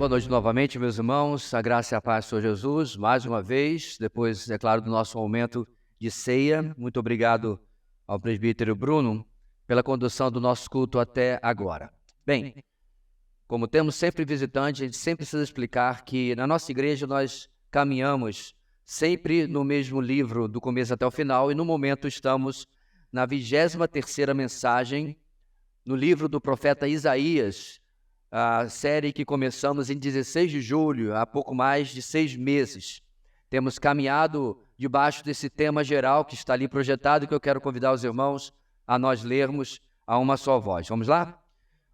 Boa noite novamente, meus irmãos. A graça e a paz do Senhor Jesus, mais uma vez, depois, é claro, do nosso momento de ceia. Muito obrigado ao presbítero Bruno pela condução do nosso culto até agora. Bem, como temos sempre visitante, a gente sempre precisa explicar que na nossa igreja nós caminhamos sempre no mesmo livro, do começo até o final, e no momento estamos na 23ª mensagem no livro do profeta Isaías, a série que começamos em 16 de julho, há pouco mais de 6 meses. Temos caminhado debaixo desse tema geral que está ali projetado, que eu quero convidar os irmãos a nós lermos a uma só voz. Vamos lá?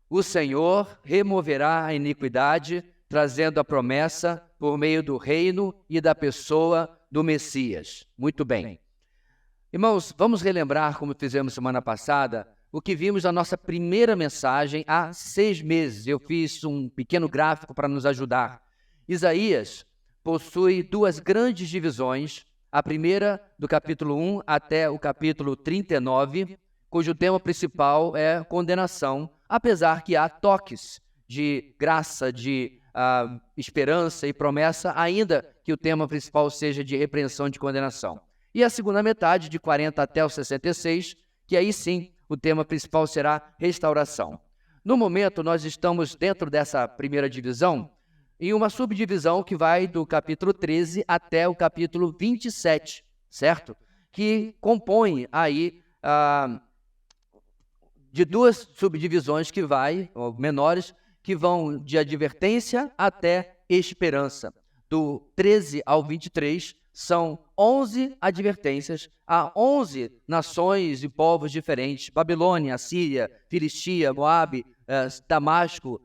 O Senhor removerá a iniquidade, trazendo a promessa por meio do reino e da pessoa do Messias. Muito bem. Irmãos, vamos relembrar, como fizemos semana passada, o que vimos na nossa primeira mensagem há 6 meses. Eu fiz um pequeno gráfico para nos ajudar. Isaías possui 2 grandes divisões, a primeira do capítulo 1 até o capítulo 39, cujo tema principal é condenação, apesar que há toques de graça, de esperança e promessa, ainda que o tema principal seja de repreensão e de condenação. E a segunda metade, de 40 até o 66, que aí sim o tema principal será restauração. No momento, nós estamos dentro dessa primeira divisão, em uma subdivisão que vai do capítulo 13 até o capítulo 27, certo? Que compõe aí de 2 subdivisões que ou menores, que vão de advertência até esperança. Do 13 ao 23, são 11 advertências a 11 nações e povos diferentes: Babilônia, Assíria, Filistia, Moabe, Damasco,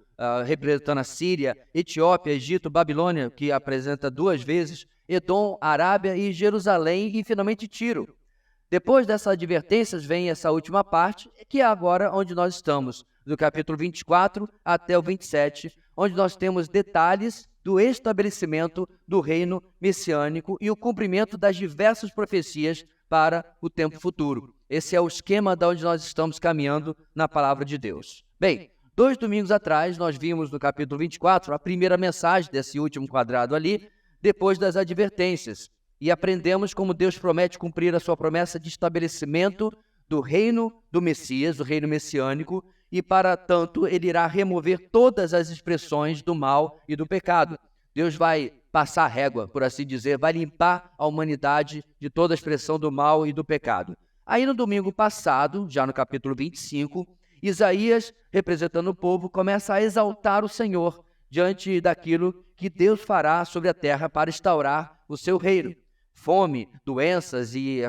representando a Síria, Etiópia, Egito, Babilônia, que apresenta 2 vezes, Edom, Arábia e Jerusalém, e finalmente Tiro. Depois dessas advertências vem essa última parte, que é agora onde nós estamos, do capítulo 24 até o 27, onde nós temos detalhes do estabelecimento do reino messiânico e o cumprimento das diversas profecias para o tempo futuro. Esse é o esquema de onde nós estamos caminhando na palavra de Deus. Bem, 2 domingos atrás nós vimos no capítulo 24 a primeira mensagem desse último quadrado ali, depois das advertências, e aprendemos como Deus promete cumprir a sua promessa de estabelecimento do reino do Messias, do reino messiânico, e para tanto ele irá remover todas as expressões do mal e do pecado. Deus vai passar a régua, por assim dizer, vai limpar a humanidade de toda a expressão do mal e do pecado. Aí no domingo passado, já no capítulo 25, Isaías, representando o povo, começa a exaltar o Senhor diante daquilo que Deus fará sobre a terra para instaurar o seu reino. Fome, doenças e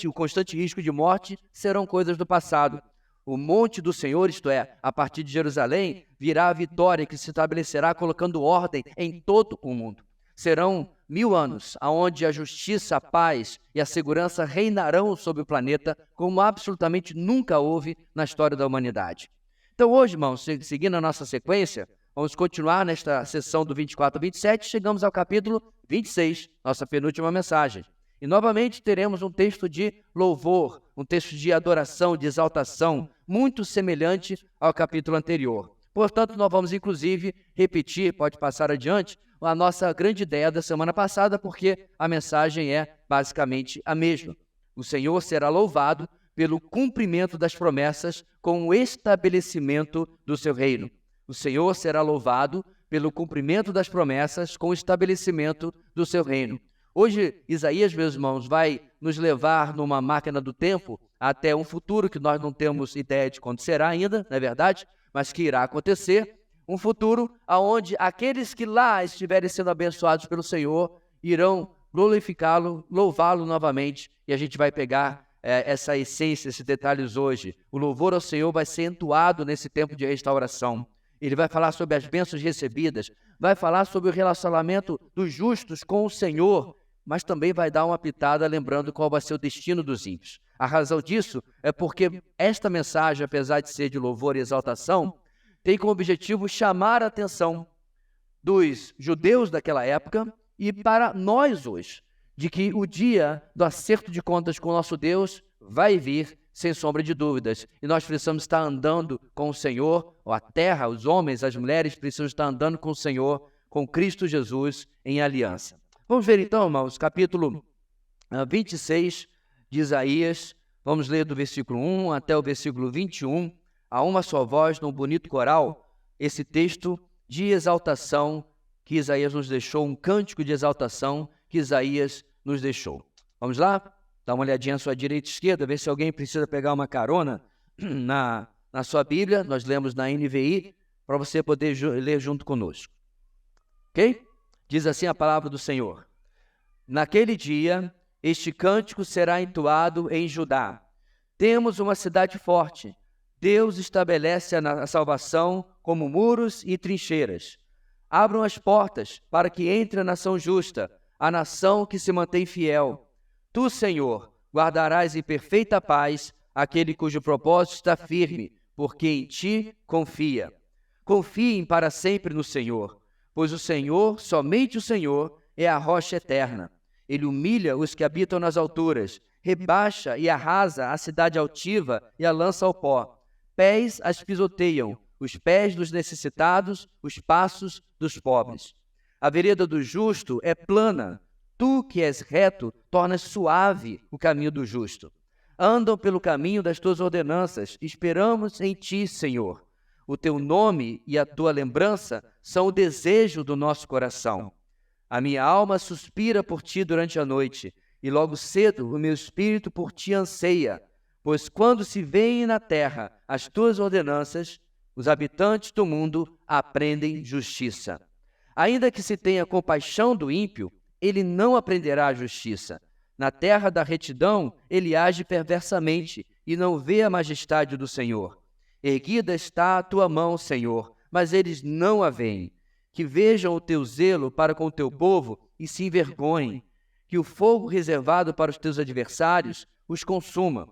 o constante risco de morte serão coisas do passado. O monte do Senhor, isto é, a partir de Jerusalém, virá a vitória que se estabelecerá colocando ordem em todo o mundo. Serão 1000 anos, onde a justiça, a paz e a segurança reinarão sobre o planeta como absolutamente nunca houve na história da humanidade. Então hoje, irmãos, seguindo a nossa sequência, vamos continuar nesta sessão do 24 a 27, chegamos ao capítulo 26, nossa penúltima mensagem. E novamente teremos um texto de louvor, um texto de adoração, de exaltação, muito semelhante ao capítulo anterior. Portanto, nós vamos inclusive repetir, pode passar adiante, a nossa grande ideia da semana passada, porque a mensagem é basicamente a mesma. O Senhor será louvado pelo cumprimento das promessas com o estabelecimento do seu reino. O Senhor será louvado pelo cumprimento das promessas com o estabelecimento do seu reino. Hoje, Isaías, meus irmãos, vai nos levar numa máquina do tempo até um futuro que nós não temos ideia de quando será ainda, não é verdade? Mas que irá acontecer. Um futuro onde aqueles que lá estiverem sendo abençoados pelo Senhor irão glorificá-lo, louvá-lo novamente. E a gente vai pegar essa essência, esses detalhes hoje. O louvor ao Senhor vai ser entoado nesse tempo de restauração. Ele vai falar sobre as bênçãos recebidas, vai falar sobre o relacionamento dos justos com o Senhor, mas também vai dar uma pitada lembrando qual vai ser o destino dos ímpios. A razão disso é porque esta mensagem, apesar de ser de louvor e exaltação, tem como objetivo chamar a atenção dos judeus daquela época e para nós hoje, de que o dia do acerto de contas com o nosso Deus vai vir sem sombra de dúvidas. E nós precisamos estar andando com o Senhor, ou a terra, os homens, as mulheres precisam estar andando com o Senhor com Cristo Jesus em aliança. Vamos ver então, irmãos, capítulo 26 de Isaías. Vamos ler do versículo 1 até o versículo 21, a uma só voz, num bonito coral, esse texto de exaltação que Isaías nos deixou, um cântico de exaltação que Isaías nos deixou. Vamos lá? Dá uma olhadinha à sua direita e esquerda, ver se alguém precisa pegar uma carona na sua Bíblia. Nós lemos na NVI, para você poder ler junto conosco. Ok? Diz assim a palavra do Senhor. Naquele dia, este cântico será entoado em Judá. Temos uma cidade forte. Deus estabelece a salvação como muros e trincheiras. Abram as portas para que entre a nação justa, a nação que se mantém fiel. Tu, Senhor, guardarás em perfeita paz aquele cujo propósito está firme, porque em ti confia. Confiem para sempre no Senhor, pois o Senhor, somente o Senhor, é a rocha eterna. Ele humilha os que habitam nas alturas, rebaixa e arrasa a cidade altiva e a lança ao pó. Pés as pisoteiam, os pés dos necessitados, os passos dos pobres. A vereda do justo é plana. Tu, que és reto, tornas suave o caminho do justo. Andam pelo caminho das tuas ordenanças. Esperamos em ti, Senhor. O teu nome e a tua lembrança são o desejo do nosso coração. A minha alma suspira por ti durante a noite, e logo cedo o meu espírito por ti anseia. Pois quando se veem na terra as tuas ordenanças, os habitantes do mundo aprendem justiça. Ainda que se tenha compaixão do ímpio, ele não aprenderá a justiça. Na terra da retidão, ele age perversamente e não vê a majestade do Senhor. Erguida está a tua mão, Senhor, mas eles não a veem. Que vejam o teu zelo para com o teu povo e se envergonhem. Que o fogo reservado para os teus adversários os consuma.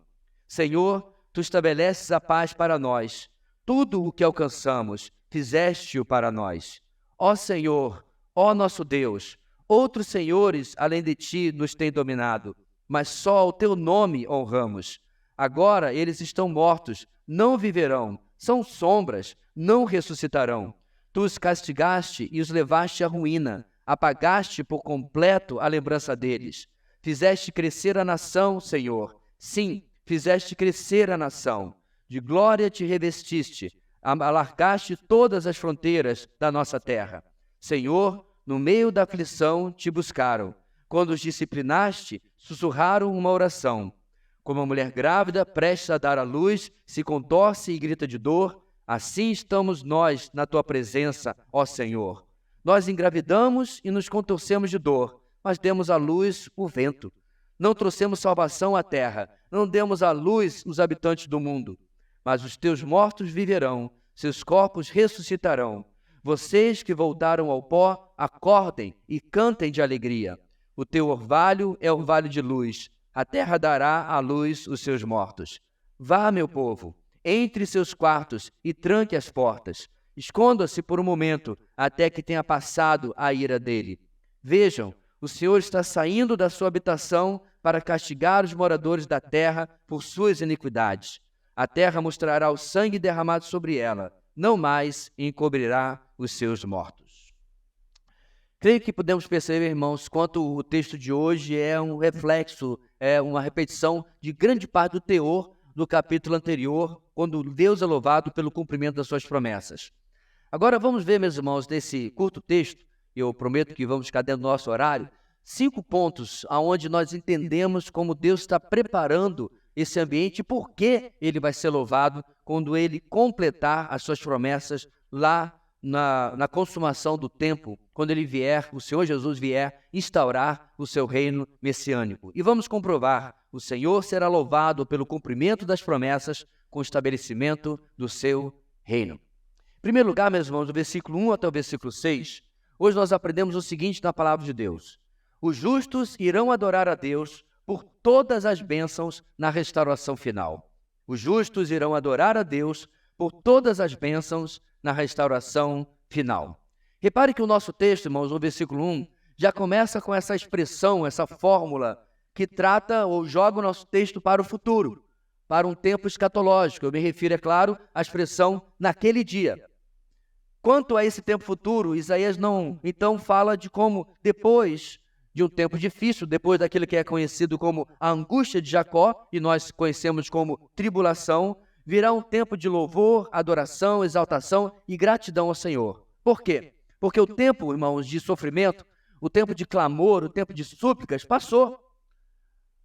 Senhor, tu estabeleces a paz para nós. Tudo o que alcançamos, fizeste-o para nós. Ó Senhor, ó nosso Deus, outros senhores além de ti nos têm dominado, mas só o teu nome honramos. Agora eles estão mortos, não viverão, são sombras, não ressuscitarão. Tu os castigaste e os levaste à ruína, apagaste por completo a lembrança deles. Fizeste crescer a nação, Senhor. Sim, fizeste crescer a nação. De glória te revestiste, alargaste todas as fronteiras da nossa terra. Senhor, no meio da aflição te buscaram. Quando os disciplinaste, sussurraram uma oração. Como a mulher grávida, prestes a dar à luz, se contorce e grita de dor, assim estamos nós na tua presença, ó Senhor. Nós engravidamos e nos contorcemos de dor, mas demos à luz o vento. Não trouxemos salvação à terra, não demos à luz os habitantes do mundo. Mas os teus mortos viverão, seus corpos ressuscitarão. Vocês que voltaram ao pó, acordem e cantem de alegria. O teu orvalho é orvalho de luz. A terra dará à luz os seus mortos. Vá, meu povo, entre seus quartos e tranque as portas. Esconda-se por um momento, até que tenha passado a ira dele. Vejam, o Senhor está saindo da sua habitação para castigar os moradores da terra por suas iniquidades. A terra mostrará o sangue derramado sobre ela, não mais encobrirá os seus mortos. Creio que podemos perceber, irmãos, quanto o texto de hoje é um reflexo, é uma repetição de grande parte do teor do capítulo anterior, quando Deus é louvado pelo cumprimento das suas promessas. Agora vamos ver, meus irmãos, nesse curto texto, eu prometo que vamos ficar dentro do nosso horário, 5 pontos onde nós entendemos como Deus está preparando esse ambiente e por que ele vai ser louvado quando ele completar as suas promessas lá na consumação do tempo, quando ele vier, o Senhor Jesus vier instaurar o seu reino messiânico. E vamos comprovar, o Senhor será louvado pelo cumprimento das promessas com o estabelecimento do seu reino. Em primeiro lugar, meus irmãos, do versículo 1 até o versículo 6, hoje nós aprendemos o seguinte na palavra de Deus: os justos irão adorar a Deus por todas as bênçãos na restauração final. Os justos irão adorar a Deus por todas as bênçãos na restauração final. Repare que o nosso texto, irmãos, no versículo 1, já começa com essa expressão, essa fórmula, que trata ou joga o nosso texto para o futuro, para um tempo escatológico. Eu me refiro, é claro, à expressão naquele dia. Quanto a esse tempo futuro, Isaías não, então, fala de como depois de um tempo difícil, depois daquilo que é conhecido como a angústia de Jacó, e nós conhecemos como tribulação, virá um tempo de louvor, adoração, exaltação e gratidão ao Senhor. Por quê? Porque o tempo, irmãos, de sofrimento, o tempo de clamor, o tempo de súplicas passou.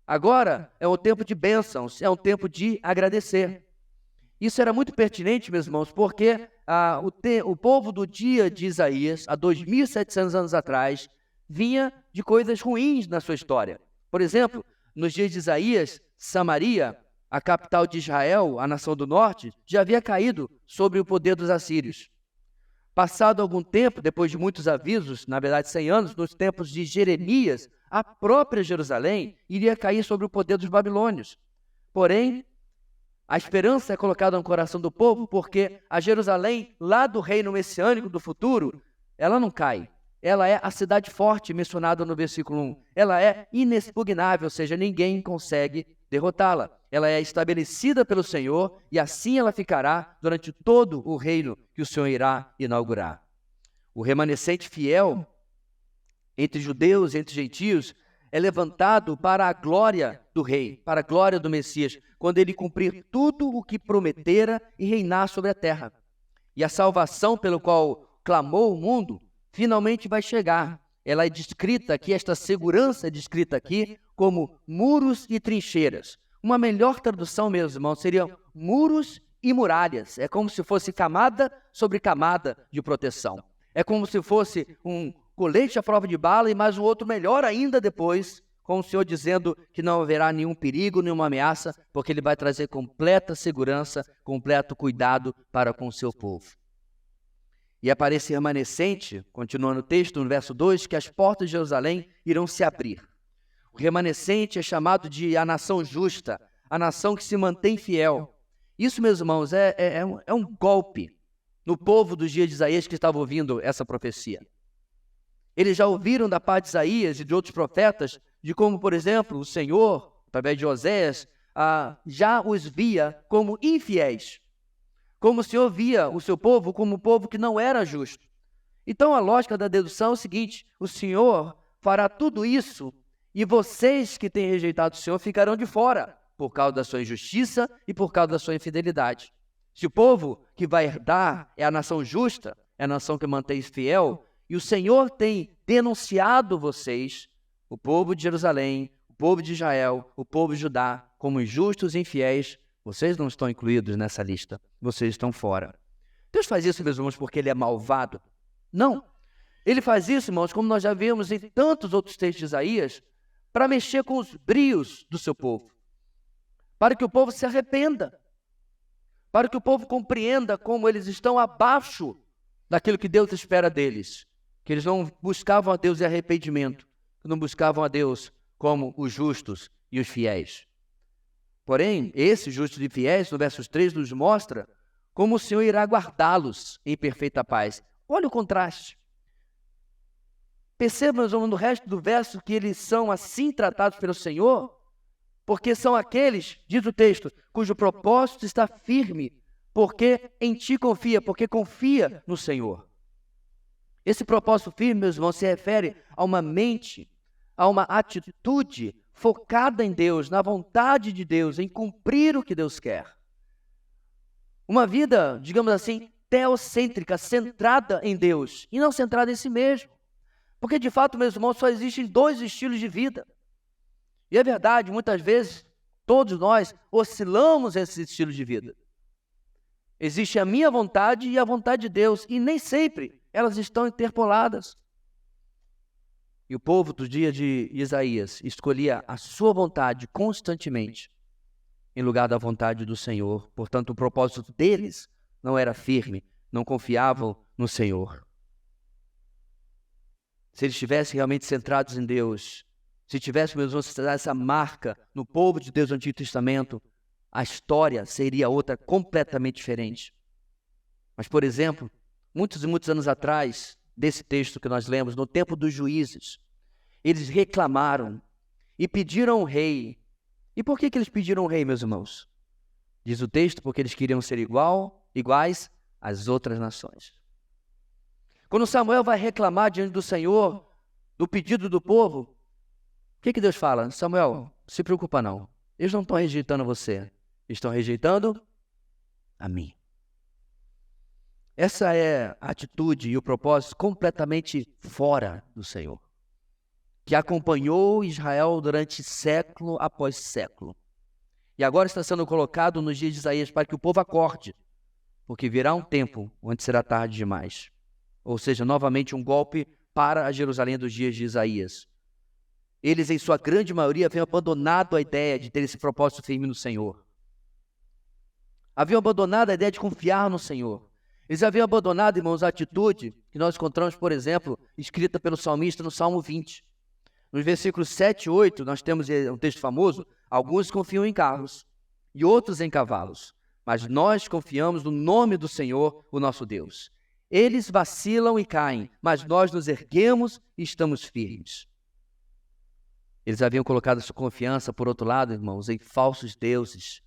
Agora é um tempo de bênçãos, é um tempo de agradecer. Isso era muito pertinente, meus irmãos, porque o povo do dia de Isaías, há 2.700 anos atrás, vinha de coisas ruins na sua história. Por exemplo, nos dias de Isaías, Samaria, a capital de Israel, a nação do norte, já havia caído sob o poder dos assírios. Passado algum tempo, depois de muitos avisos, na verdade 100 anos, nos tempos de Jeremias, a própria Jerusalém iria cair sob o poder dos babilônios. Porém, a esperança é colocada no coração do povo porque a Jerusalém, lá do reino messiânico do futuro, ela não cai. Ela é a cidade forte mencionada no versículo 1. Ela é inexpugnável, ou seja, ninguém consegue derrotá-la. Ela é estabelecida pelo Senhor e assim ela ficará durante todo o reino que o Senhor irá inaugurar. O remanescente fiel entre judeus e entre gentios é levantado para a glória do rei, para a glória do Messias, quando ele cumprir tudo o que prometera e reinar sobre a terra. E a salvação pelo qual clamou o mundo finalmente vai chegar. Ela é descrita aqui, esta segurança é descrita aqui como muros e trincheiras. Uma melhor tradução, meus irmãos, seria muros e muralhas. É como se fosse camada sobre camada de proteção. É como se fosse um colete à prova de bala e mais um outro melhor ainda depois, com o Senhor dizendo que não haverá nenhum perigo, nenhuma ameaça, porque Ele vai trazer completa segurança, completo cuidado para com o seu povo. E aparece remanescente, continuando o texto, no verso 2, que as portas de Jerusalém irão se abrir. O remanescente é chamado de a nação justa, a nação que se mantém fiel. Isso, meus irmãos, é um golpe no povo dos dias de Isaías que estava ouvindo essa profecia. Eles já ouviram da parte de Isaías e de outros profetas de como, por exemplo, o Senhor, através de Oséias, já os via como infiéis. Como o Senhor via o seu povo como um povo que não era justo. Então a lógica da dedução é o seguinte: o Senhor fará tudo isso e vocês que têm rejeitado o Senhor ficarão de fora por causa da sua injustiça e por causa da sua infidelidade. Se o povo que vai herdar é a nação justa, é a nação que mantém fiel, e o Senhor tem denunciado vocês, o povo de Jerusalém, o povo de Israel, o povo de Judá, como injustos e infiéis, vocês não estão incluídos nessa lista, vocês estão fora. Deus faz isso, meus irmãos, porque Ele é malvado? Não. Ele faz isso, irmãos, como nós já vimos em tantos outros textos de Isaías, para mexer com os brios do seu povo, para que o povo se arrependa, para que o povo compreenda como eles estão abaixo daquilo que Deus espera deles, que eles não buscavam a Deus em arrependimento, que não buscavam a Deus como os justos e os fiéis. Porém, esses justos e fiéis, no versos 3, nos mostra como o Senhor irá guardá-los em perfeita paz. Olha o contraste. Percebam no resto do verso que eles são assim tratados pelo Senhor, porque são aqueles, diz o texto, cujo propósito está firme, porque em ti confia, porque confia no Senhor. Esse propósito firme, meus irmãos, se refere a uma mente, a uma atitude focada em Deus, na vontade de Deus, em cumprir o que Deus quer. Uma vida, digamos assim, teocêntrica, centrada em Deus e não centrada em si mesmo. Porque, de fato, meus irmãos, só existem dois estilos de vida. E é verdade, muitas vezes, todos nós oscilamos esses estilos de vida. Existe a minha vontade e a vontade de Deus, e nem sempre elas estão interpoladas. E o povo do dia de Isaías escolhia a sua vontade constantemente, em lugar da vontade do Senhor. Portanto, o propósito deles não era firme, não confiavam no Senhor. Se eles estivessem realmente centrados em Deus, se tivessem, meus irmãos, essa marca no povo de Deus do Antigo Testamento, a história seria outra completamente diferente. Mas, por exemplo, muitos e muitos anos atrás, desse texto que nós lemos, no tempo dos juízes, eles reclamaram e pediram um rei. E por que eles pediram um rei, meus irmãos? Diz o texto, porque eles queriam ser iguais às outras nações. Quando Samuel vai reclamar diante do Senhor, do pedido do povo, o que Deus fala? Samuel, não se preocupa não. Eles não estão rejeitando você, estão rejeitando a mim. Essa é a atitude e o propósito completamente fora do Senhor, que acompanhou Israel durante século após século. E agora está sendo colocado nos dias de Isaías para que o povo acorde, porque virá um tempo onde será tarde demais. Ou seja, novamente um golpe para a Jerusalém dos dias de Isaías. Eles, em sua grande maioria, haviam abandonado a ideia de ter esse propósito firme no Senhor. Haviam abandonado a ideia de confiar no Senhor. Eles haviam abandonado, irmãos, a atitude que nós encontramos, por exemplo, escrita pelo salmista no Salmo 20. Nos versículos 7 e 8, nós temos um texto famoso: alguns confiam em carros e outros em cavalos, mas nós confiamos no nome do Senhor, o nosso Deus. Eles vacilam e caem, mas nós nos erguemos e estamos firmes. Eles haviam colocado sua confiança, por outro lado, irmãos, em falsos deuses.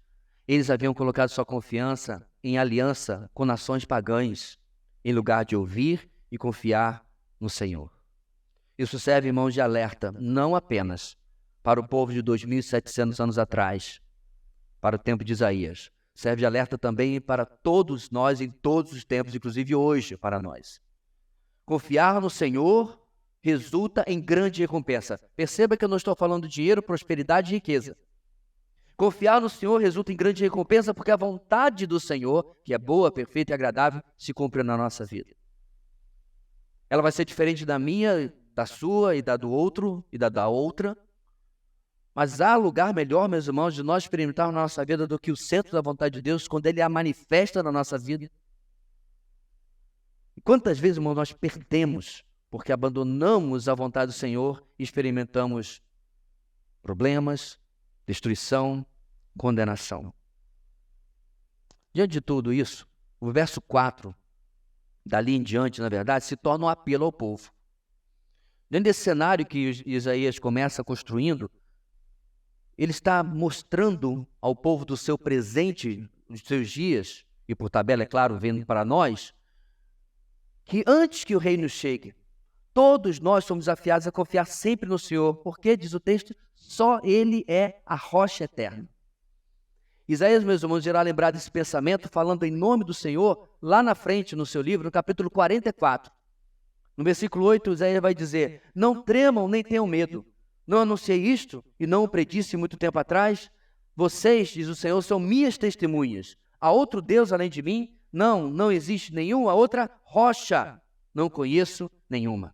Eles haviam colocado sua confiança em aliança com nações pagãs, em lugar de ouvir e confiar no Senhor. Isso serve, irmãos, de alerta, não apenas para o povo de 2.700 anos atrás, para o tempo de Isaías. Serve de alerta também para todos nós em todos os tempos, inclusive hoje para nós. Confiar no Senhor resulta em grande recompensa. Perceba que eu não estou falando de dinheiro, prosperidade e riqueza. Confiar no Senhor resulta em grande recompensa porque a vontade do Senhor, que é boa, perfeita e agradável, se cumpre na nossa vida. Ela vai ser diferente da minha, da sua e da do outro e da outra. Mas há lugar melhor, meus irmãos, de nós experimentarmos na nossa vida do que o centro da vontade de Deus quando Ele a manifesta na nossa vida. E quantas vezes, irmãos, nós perdemos porque abandonamos a vontade do Senhor e experimentamos problemas, destruição, condenação. Diante de tudo isso, o verso 4, dali em diante, na verdade, se torna um apelo ao povo. Dentro desse cenário que Isaías começa construindo, ele está mostrando ao povo do seu presente, dos seus dias, e por tabela, é claro, vendo para nós, que antes que o reino chegue, todos nós somos desafiados a confiar sempre no Senhor, porque, diz o texto, só Ele é a rocha eterna. Isaías, meus irmãos, irá lembrar desse pensamento, falando em nome do Senhor, lá na frente, no seu livro, no capítulo 44. No versículo 8, Isaías vai dizer: não tremam nem tenham medo. Não anunciei isto e não o predisse muito tempo atrás? Vocês, diz o Senhor, são minhas testemunhas. Há outro Deus além de mim? Não existe nenhuma outra rocha. Não conheço nenhuma.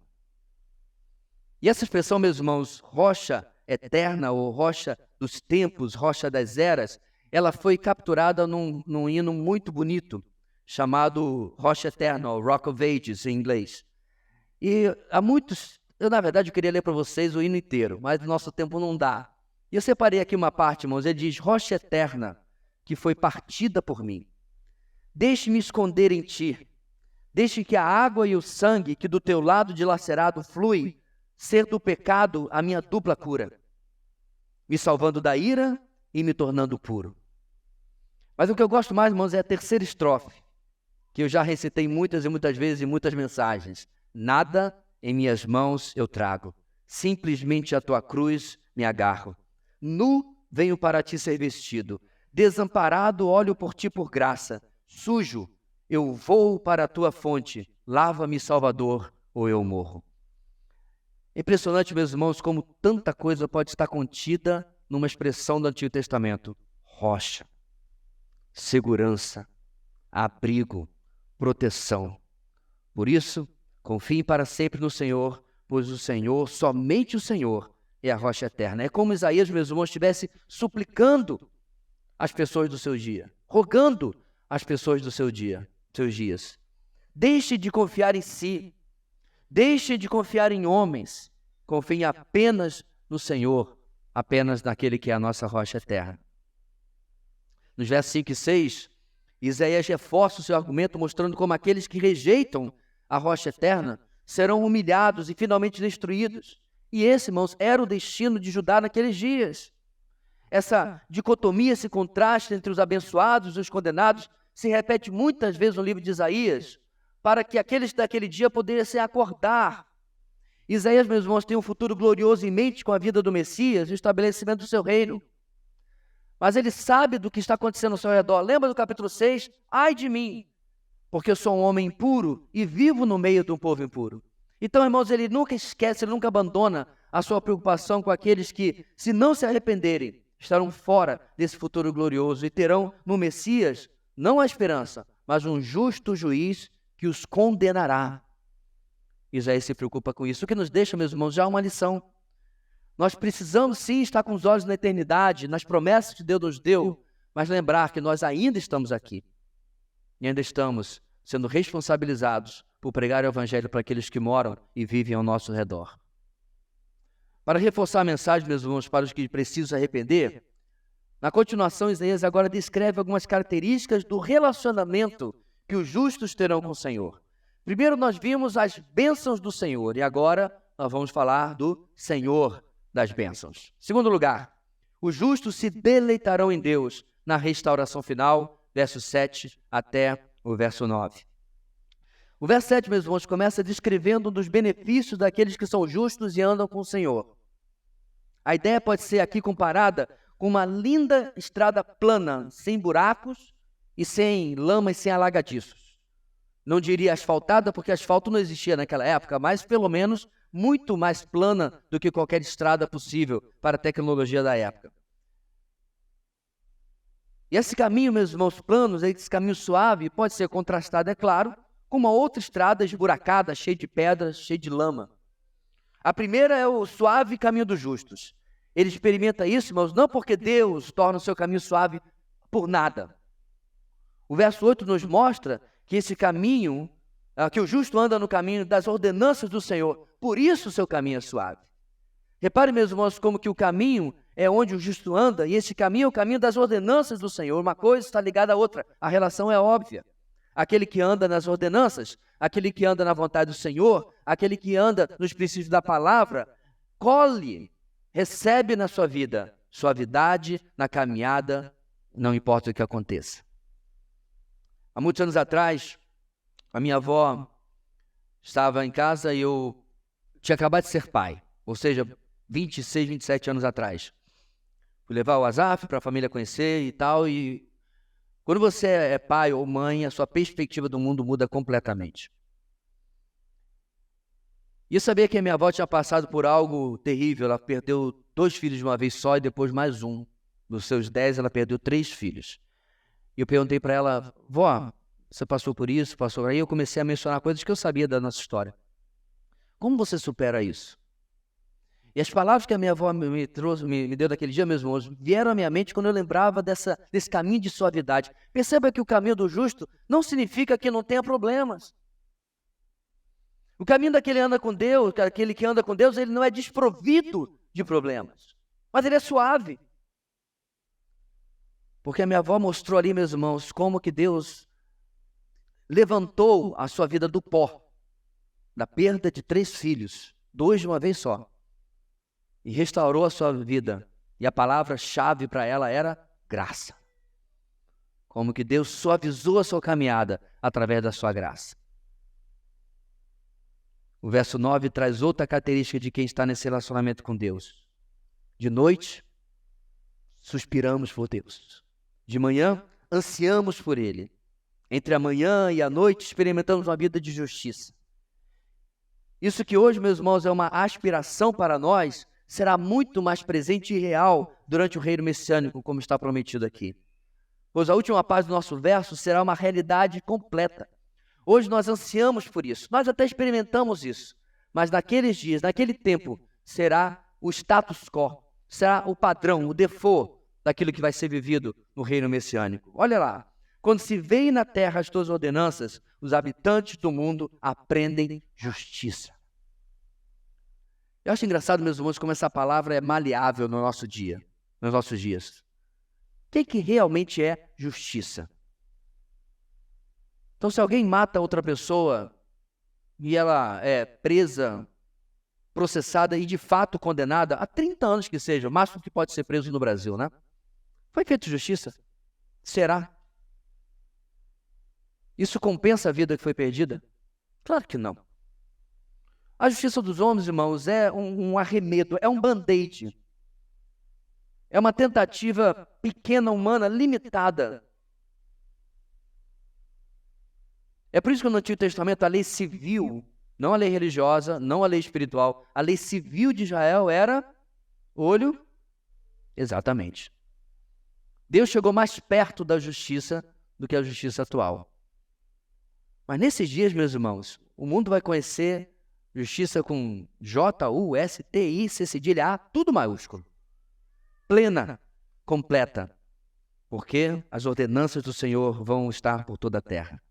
E essa expressão, meus irmãos, rocha eterna ou rocha dos tempos, rocha das eras, ela foi capturada num hino muito bonito, chamado Rocha Eterna, ou Rock of Ages, em inglês. E há muitos... na verdade, eu queria ler para vocês o hino inteiro, mas o nosso tempo não dá. E eu separei aqui uma parte, irmãos, ele diz: rocha eterna, que foi partida por mim. Deixe-me esconder em ti. Deixe que a água e o sangue que do teu lado dilacerado flui, ser do pecado a minha dupla cura, me salvando da ira e me tornando puro. Mas o que eu gosto mais, irmãos, é a terceira estrofe, que eu já recitei muitas e muitas vezes em muitas mensagens. Nada em minhas mãos eu trago, simplesmente a tua cruz me agarro. Nu venho para ti ser vestido, desamparado olho por ti por graça, sujo eu vou para a tua fonte, lava-me, Salvador, ou eu morro. É impressionante, meus irmãos, como tanta coisa pode estar contida numa expressão do Antigo Testamento: rocha, segurança, abrigo, proteção. Por isso, confiem para sempre no Senhor, pois o Senhor, somente o Senhor, é a rocha eterna. É como Isaías, meus irmãos, estivesse suplicando as pessoas do seu dia, rogando as pessoas do seu dia, seus dias. Deixe de confiar em si, deixe de confiar em homens, confiem apenas no Senhor, apenas naquele que é a nossa rocha eterna. Nos versos 5 e 6, Isaías reforça o seu argumento, mostrando como aqueles que rejeitam a rocha eterna serão humilhados e finalmente destruídos. E esse, irmãos, era o destino de Judá naqueles dias. Essa dicotomia, esse contraste entre os abençoados e os condenados se repete muitas vezes no livro de Isaías, para que aqueles daquele dia pudessem acordar. Isaías, meus irmãos, tem um futuro glorioso em mente com a vida do Messias e o estabelecimento do seu reino. Mas ele sabe do que está acontecendo ao seu redor. Lembra do capítulo 6? Ai de mim, porque eu sou um homem impuro e vivo no meio de um povo impuro. Então, irmãos, ele nunca esquece, ele nunca abandona a sua preocupação com aqueles que, se não se arrependerem, estarão fora desse futuro glorioso e terão no Messias, não a esperança, mas um justo juiz que os condenará. Isaías se preocupa com isso, o que nos deixa, meus irmãos, já uma lição. Nós precisamos sim estar com os olhos na eternidade, nas promessas que Deus nos deu, mas lembrar que nós ainda estamos aqui e ainda estamos sendo responsabilizados por pregar o Evangelho para aqueles que moram e vivem ao nosso redor. Para reforçar a mensagem, meus irmãos, para os que precisam se arrepender, na continuação, Isaías agora descreve algumas características do relacionamento que os justos terão com o Senhor. Primeiro, nós vimos as bênçãos do Senhor, e agora nós vamos falar do Senhor das bênçãos. Segundo lugar, os justos se deleitarão em Deus na restauração final, versos 7 até o verso 9. O verso 7, meus irmãos, começa descrevendo um dos benefícios daqueles que são justos e andam com o Senhor. A ideia pode ser aqui comparada com uma linda estrada plana, sem buracos e sem lama e sem alagadiços. Não diria asfaltada, porque asfalto não existia naquela época, mas pelo menos muito mais plana do que qualquer estrada possível para a tecnologia da época. E esse caminho, meus irmãos, planos, esse caminho suave, pode ser contrastado, é claro, com uma outra estrada esburacada, cheia de pedras, cheia de lama. A primeira é o suave caminho dos justos. Ele experimenta isso, irmãos, não porque Deus torna o seu caminho suave por nada. O verso 8 nos mostra que esse caminho, que o justo anda no caminho das ordenanças do Senhor, por isso o seu caminho é suave. Repare, meus irmãos, como que o caminho é onde o justo anda, e esse caminho é o caminho das ordenanças do Senhor. Uma coisa está ligada à outra, a relação é óbvia. Aquele que anda nas ordenanças, aquele que anda na vontade do Senhor, aquele que anda nos princípios da palavra, recebe na sua vida suavidade na caminhada, não importa o que aconteça. Há muitos anos atrás, a minha avó estava em casa e eu tinha acabado de ser pai, ou seja, 26, 27 anos atrás. Fui levar o Azaf para a família conhecer e tal, e quando você é pai ou mãe, a sua perspectiva do mundo muda completamente. E eu sabia que a minha avó tinha passado por algo terrível. Ela perdeu 2 filhos de uma vez só e depois mais um. Dos seus 10, ela perdeu 3 filhos. E eu perguntei para ela, vó, você passou por isso, passou por aí? Eu comecei a mencionar coisas que eu sabia da nossa história. Como você supera isso? E as palavras que a minha avó me deu daquele dia, meus irmãos, vieram à minha mente quando eu lembrava desse caminho de suavidade. Perceba que o caminho do justo não significa que não tenha problemas. O caminho daquele que anda com Deus, aquele que anda com Deus, ele não é desprovido de problemas, mas ele é suave. Porque a minha avó mostrou ali, meus irmãos, como que Deus levantou a sua vida do pó, da perda de 3 filhos, 2 de uma vez só, e restaurou a sua vida. E a palavra-chave para ela era graça. Como que Deus suavizou a sua caminhada através da sua graça. O verso 9 traz outra característica de quem está nesse relacionamento com Deus. De noite, suspiramos por Deus. De manhã, ansiamos por Ele. Entre a manhã e a noite, experimentamos uma vida de justiça. Isso que hoje, meus irmãos, é uma aspiração para nós, será muito mais presente e real durante o reino messiânico, como está prometido aqui. Pois a última parte do nosso verso será uma realidade completa. Hoje nós ansiamos por isso, nós até experimentamos isso, mas naqueles dias, naquele tempo, será o status quo, será o padrão, o default daquilo que vai ser vivido no reino messiânico. Olha lá, quando se veem na terra as tuas ordenanças, os habitantes do mundo aprendem justiça. Eu acho engraçado, meus irmãos, como essa palavra é maleável no nosso dia, nos nossos dias. O que realmente é justiça? Então, se alguém mata outra pessoa e ela é presa, processada e de fato condenada, há 30 anos que seja, o máximo que pode ser preso no Brasil, né? Foi feita justiça? Será? Isso compensa a vida que foi perdida? Claro que não. A justiça dos homens, irmãos, é um arremedo, é um band-aid. É uma tentativa pequena, humana, limitada. É por isso que no Antigo Testamento a lei civil, não a lei religiosa, não a lei espiritual, a lei civil de Israel era olho. Exatamente. Deus chegou mais perto da justiça do que a justiça atual. Mas nesses dias, meus irmãos, o mundo vai conhecer justiça com J-U-S-T-I, C cedilha A, tudo maiúsculo. Plena, completa. Porque as ordenanças do Senhor vão estar por toda a terra.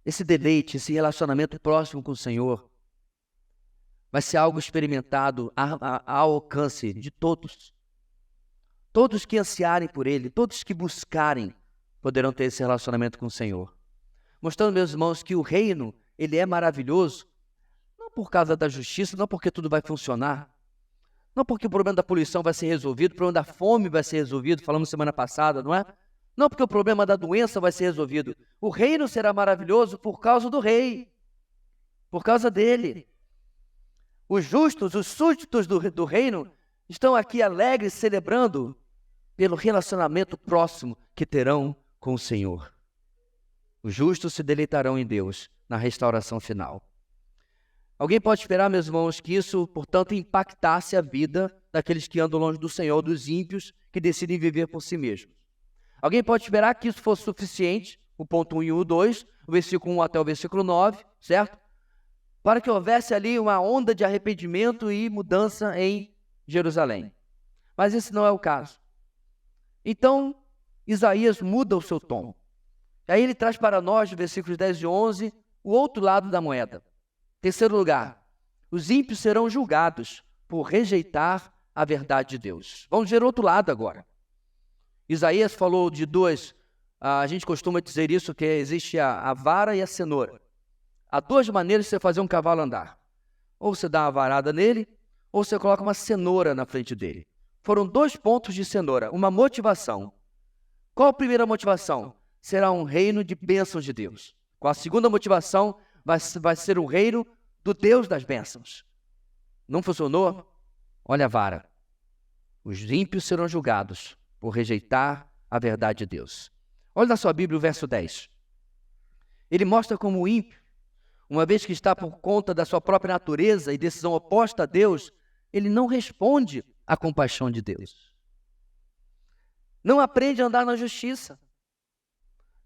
Esse deleite, esse relacionamento próximo com o Senhor vai ser algo experimentado ao alcance de todos. Todos que ansiarem por Ele, todos que buscarem, poderão ter esse relacionamento com o Senhor. Mostrando, meus irmãos, que o reino, ele é maravilhoso, não por causa da justiça, não porque tudo vai funcionar, não porque o problema da poluição vai ser resolvido, o problema da fome vai ser resolvido, falamos semana passada, não é? Não porque o problema da doença vai ser resolvido. O reino será maravilhoso por causa do rei, por causa dele. Os justos, os súditos do reino, estão aqui alegres, celebrando pelo relacionamento próximo que terão com o Senhor. Os justos se deleitarão em Deus na restauração final. Alguém pode esperar, meus irmãos, que isso, portanto, impactasse a vida daqueles que andam longe do Senhor, dos ímpios que decidem viver por si mesmos. Alguém pode esperar que isso fosse suficiente, o ponto 1 e o 2, o versículo 1 até o versículo 9, certo? Para que houvesse ali uma onda de arrependimento e mudança em Jerusalém. Mas esse não é o caso. Então, Isaías muda o seu tom. E aí ele traz para nós, versículos 10 e 11, o outro lado da moeda. Terceiro lugar, os ímpios serão julgados por rejeitar a verdade de Deus. Vamos ver o outro lado agora. Isaías falou de duas, a gente costuma dizer isso, que existe a vara e a cenoura. Há duas maneiras de você fazer um cavalo andar. Ou você dá uma varada nele, ou você coloca uma cenoura na frente dele. Foram 2 pontos de cenoura, uma motivação. Qual a primeira motivação? Será um reino de bênçãos de Deus. Qual a segunda motivação? Vai ser o reino do Deus das bênçãos. Não funcionou? Olha a vara. Os ímpios serão julgados por rejeitar a verdade de Deus. Olha na sua Bíblia o verso 10. Ele mostra como o ímpio, uma vez que está por conta da sua própria natureza e decisão oposta a Deus, ele não responde à compaixão de Deus. Não aprende a andar na justiça.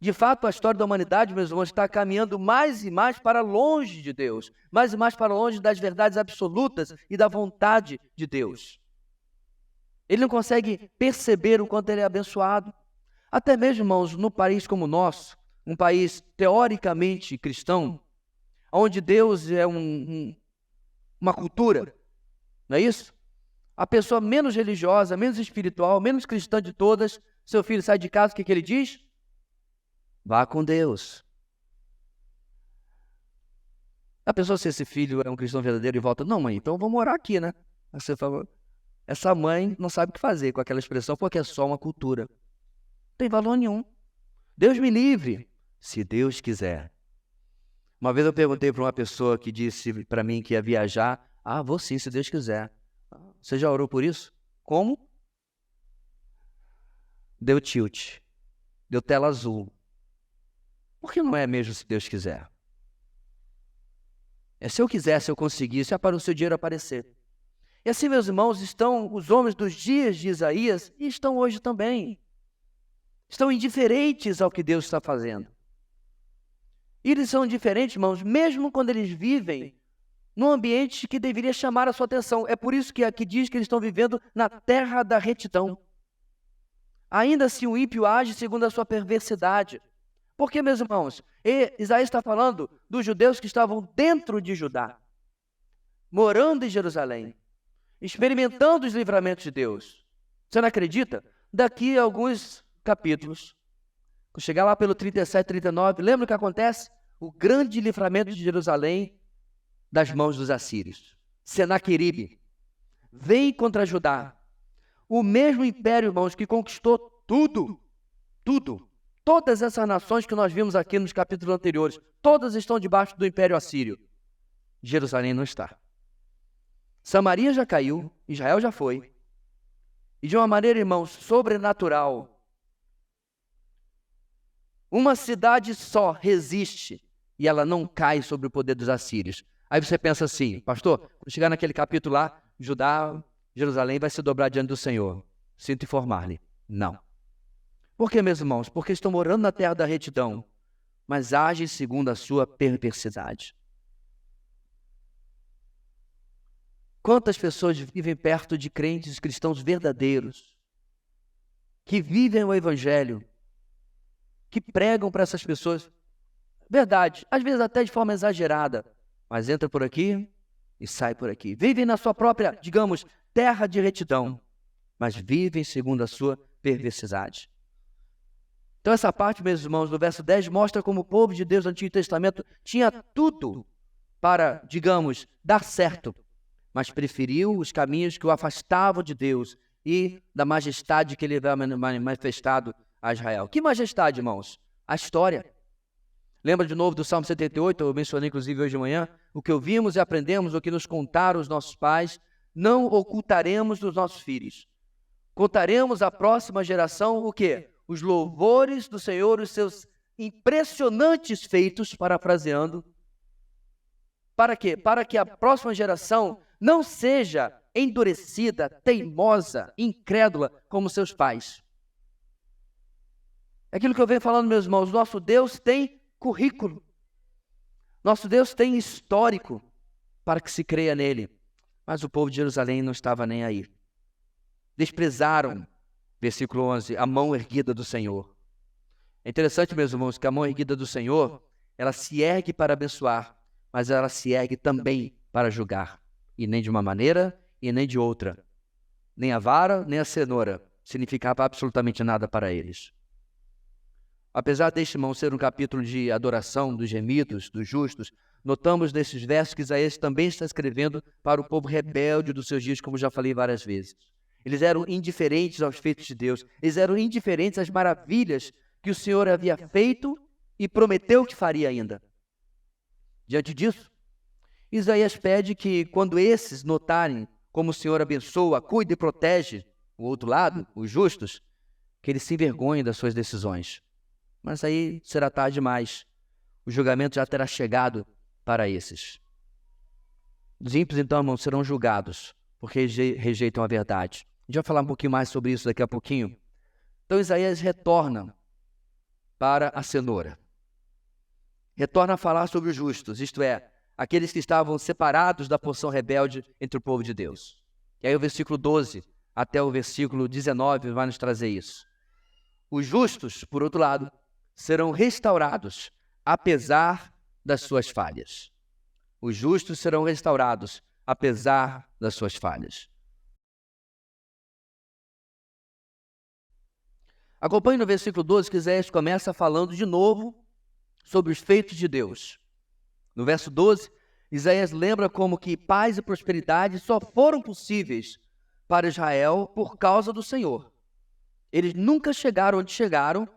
De fato, a história da humanidade, meus irmãos, está caminhando mais e mais para longe de Deus, mais e mais para longe das verdades absolutas e da vontade de Deus. Ele não consegue perceber o quanto ele é abençoado. Até mesmo, irmãos, no país como o nosso, um país teoricamente cristão, onde Deus é uma cultura, não é isso? A pessoa menos religiosa, menos espiritual, menos cristã de todas, seu filho sai de casa, o que ele diz? Vá com Deus. A pessoa, se esse filho é um cristão verdadeiro e volta, não, mãe, então vamos morar aqui, né? Aí você fala, essa mãe não sabe o que fazer com aquela expressão porque é só uma cultura. Não tem valor nenhum. Deus me livre, se Deus quiser. Uma vez eu perguntei para uma pessoa que disse para mim que ia viajar, vou sim, se Deus quiser. Você já orou por isso? Como? Deu tilt, deu tela azul. Por que não é mesmo se Deus quiser? Se eu quiser, se eu conseguisse, é para o seu dinheiro aparecer. E assim, meus irmãos, estão os homens dos dias de Isaías e estão hoje também. Estão indiferentes ao que Deus está fazendo. E eles são indiferentes, irmãos, mesmo quando eles vivem num ambiente que deveria chamar a sua atenção. É por isso que aqui diz que eles estão vivendo na terra da retidão. Ainda assim o ímpio age segundo a sua perversidade. Por quê, meus irmãos? Isaías está falando dos judeus que estavam dentro de Judá, morando em Jerusalém, experimentando os livramentos de Deus. Você não acredita? Daqui a alguns capítulos, quando chegar lá pelo 37, 39, lembra o que acontece? O grande livramento de Jerusalém das mãos dos assírios. Senaqueribe vem contra Judá. O mesmo império, irmãos, que conquistou tudo Todas essas nações que nós vimos aqui nos capítulos anteriores, todas estão debaixo do Império Assírio. Jerusalém não está. Samaria já caiu, Israel já foi. E de uma maneira, irmãos, sobrenatural, uma cidade só resiste e ela não cai sobre o poder dos assírios. Aí você pensa assim, pastor, quando chegar naquele capítulo lá, Judá, Jerusalém vai se dobrar diante do Senhor. Sinto informar-lhe, não. Por que, meus irmãos? Porque estão morando na terra da retidão, mas agem segundo a sua perversidade. Quantas pessoas vivem perto de crentes cristãos verdadeiros, que vivem o Evangelho, que pregam para essas pessoas, verdade, às vezes até de forma exagerada, mas entra por aqui e sai por aqui. Vivem na sua própria, digamos, terra de retidão, mas vivem segundo a sua perversidade. Então essa parte, meus irmãos, do verso 10, mostra como o povo de Deus do Antigo Testamento tinha tudo para, digamos, dar certo, mas preferiu os caminhos que o afastavam de Deus e da majestade que ele havia manifestado a Israel. Que majestade, irmãos? A história. Lembra de novo do Salmo 78, eu mencionei inclusive hoje de manhã, o que ouvimos e aprendemos, o que nos contaram os nossos pais, não ocultaremos dos nossos filhos. Contaremos à próxima geração o quê? Os louvores do Senhor, os seus impressionantes feitos, parafraseando. Para quê? Para que a próxima geração não seja endurecida, teimosa, incrédula como seus pais. É aquilo que eu venho falando, meus irmãos, nosso Deus tem currículo. Nosso Deus tem histórico para que se creia nele. Mas o povo de Jerusalém não estava nem aí. Desprezaram, versículo 11, a mão erguida do Senhor. É interessante, meus irmãos, que a mão erguida do Senhor, ela se ergue para abençoar, mas ela se ergue também para julgar. E nem de uma maneira e nem de outra. Nem a vara, nem a cenoura significava absolutamente nada para eles. Apesar deste, irmão, ser um capítulo de adoração dos gemidos, dos justos, notamos nesses versos que Isaías também está escrevendo para o povo rebelde dos seus dias, como já falei várias vezes. Eles eram indiferentes aos feitos de Deus, eles eram indiferentes às maravilhas que o Senhor havia feito e prometeu que faria ainda. Diante disso, Isaías pede que, quando esses notarem como o Senhor abençoa, cuida e protege o outro lado, os justos, que eles se envergonhem das suas decisões. Mas aí será tarde demais. O julgamento já terá chegado para esses. Os ímpios, então, irmãos, serão julgados, porque rejeitam a verdade. A gente vai falar um pouquinho mais sobre isso daqui a pouquinho. Então, Isaías retorna para a cenoura. Retorna a falar sobre os justos, isto é, aqueles que estavam separados da porção rebelde entre o povo de Deus. E aí o versículo 12 até o versículo 19 vai nos trazer isso. Os justos, por outro lado, serão restaurados, apesar das suas falhas. Os justos serão restaurados, apesar das suas falhas. Acompanhe no versículo 12 que Isaías começa falando de novo sobre os feitos de Deus. No verso 12, Isaías lembra como que paz e prosperidade só foram possíveis para Israel por causa do Senhor. Eles nunca chegaram onde chegaram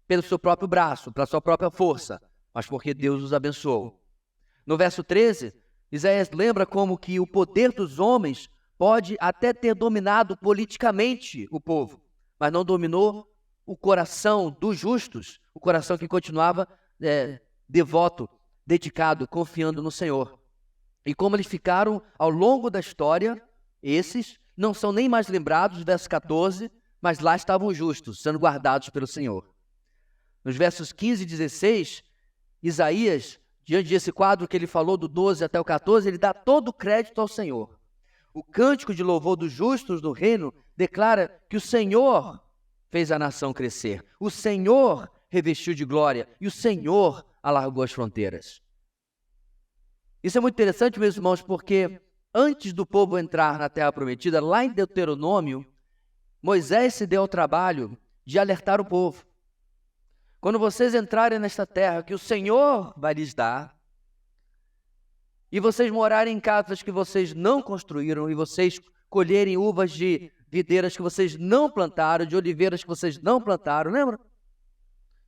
pelo seu próprio braço, pela sua própria força, mas porque Deus os abençoou. No verso 13, Isaías lembra como que o poder dos homens pode até ter dominado politicamente o povo, mas não dominou o coração dos justos, o coração que continuava devoto, dedicado, confiando no Senhor. E como eles ficaram ao longo da história, esses não são nem mais lembrados, verso 14, mas lá estavam os justos, sendo guardados pelo Senhor. Nos versos 15 e 16, Isaías, diante desse quadro que ele falou do 12 até o 14, ele dá todo o crédito ao Senhor. O cântico de louvor dos justos do reino declara que o Senhor fez a nação crescer, o Senhor revestiu de glória e o Senhor alargou as fronteiras. Isso é muito interessante, meus irmãos, porque antes do povo entrar na terra prometida, lá em Deuteronômio, Moisés se deu ao trabalho de alertar o povo. Quando vocês entrarem nesta terra que o Senhor vai lhes dar, e vocês morarem em casas que vocês não construíram, e vocês colherem uvas de videiras que vocês não plantaram, de oliveiras que vocês não plantaram, lembra?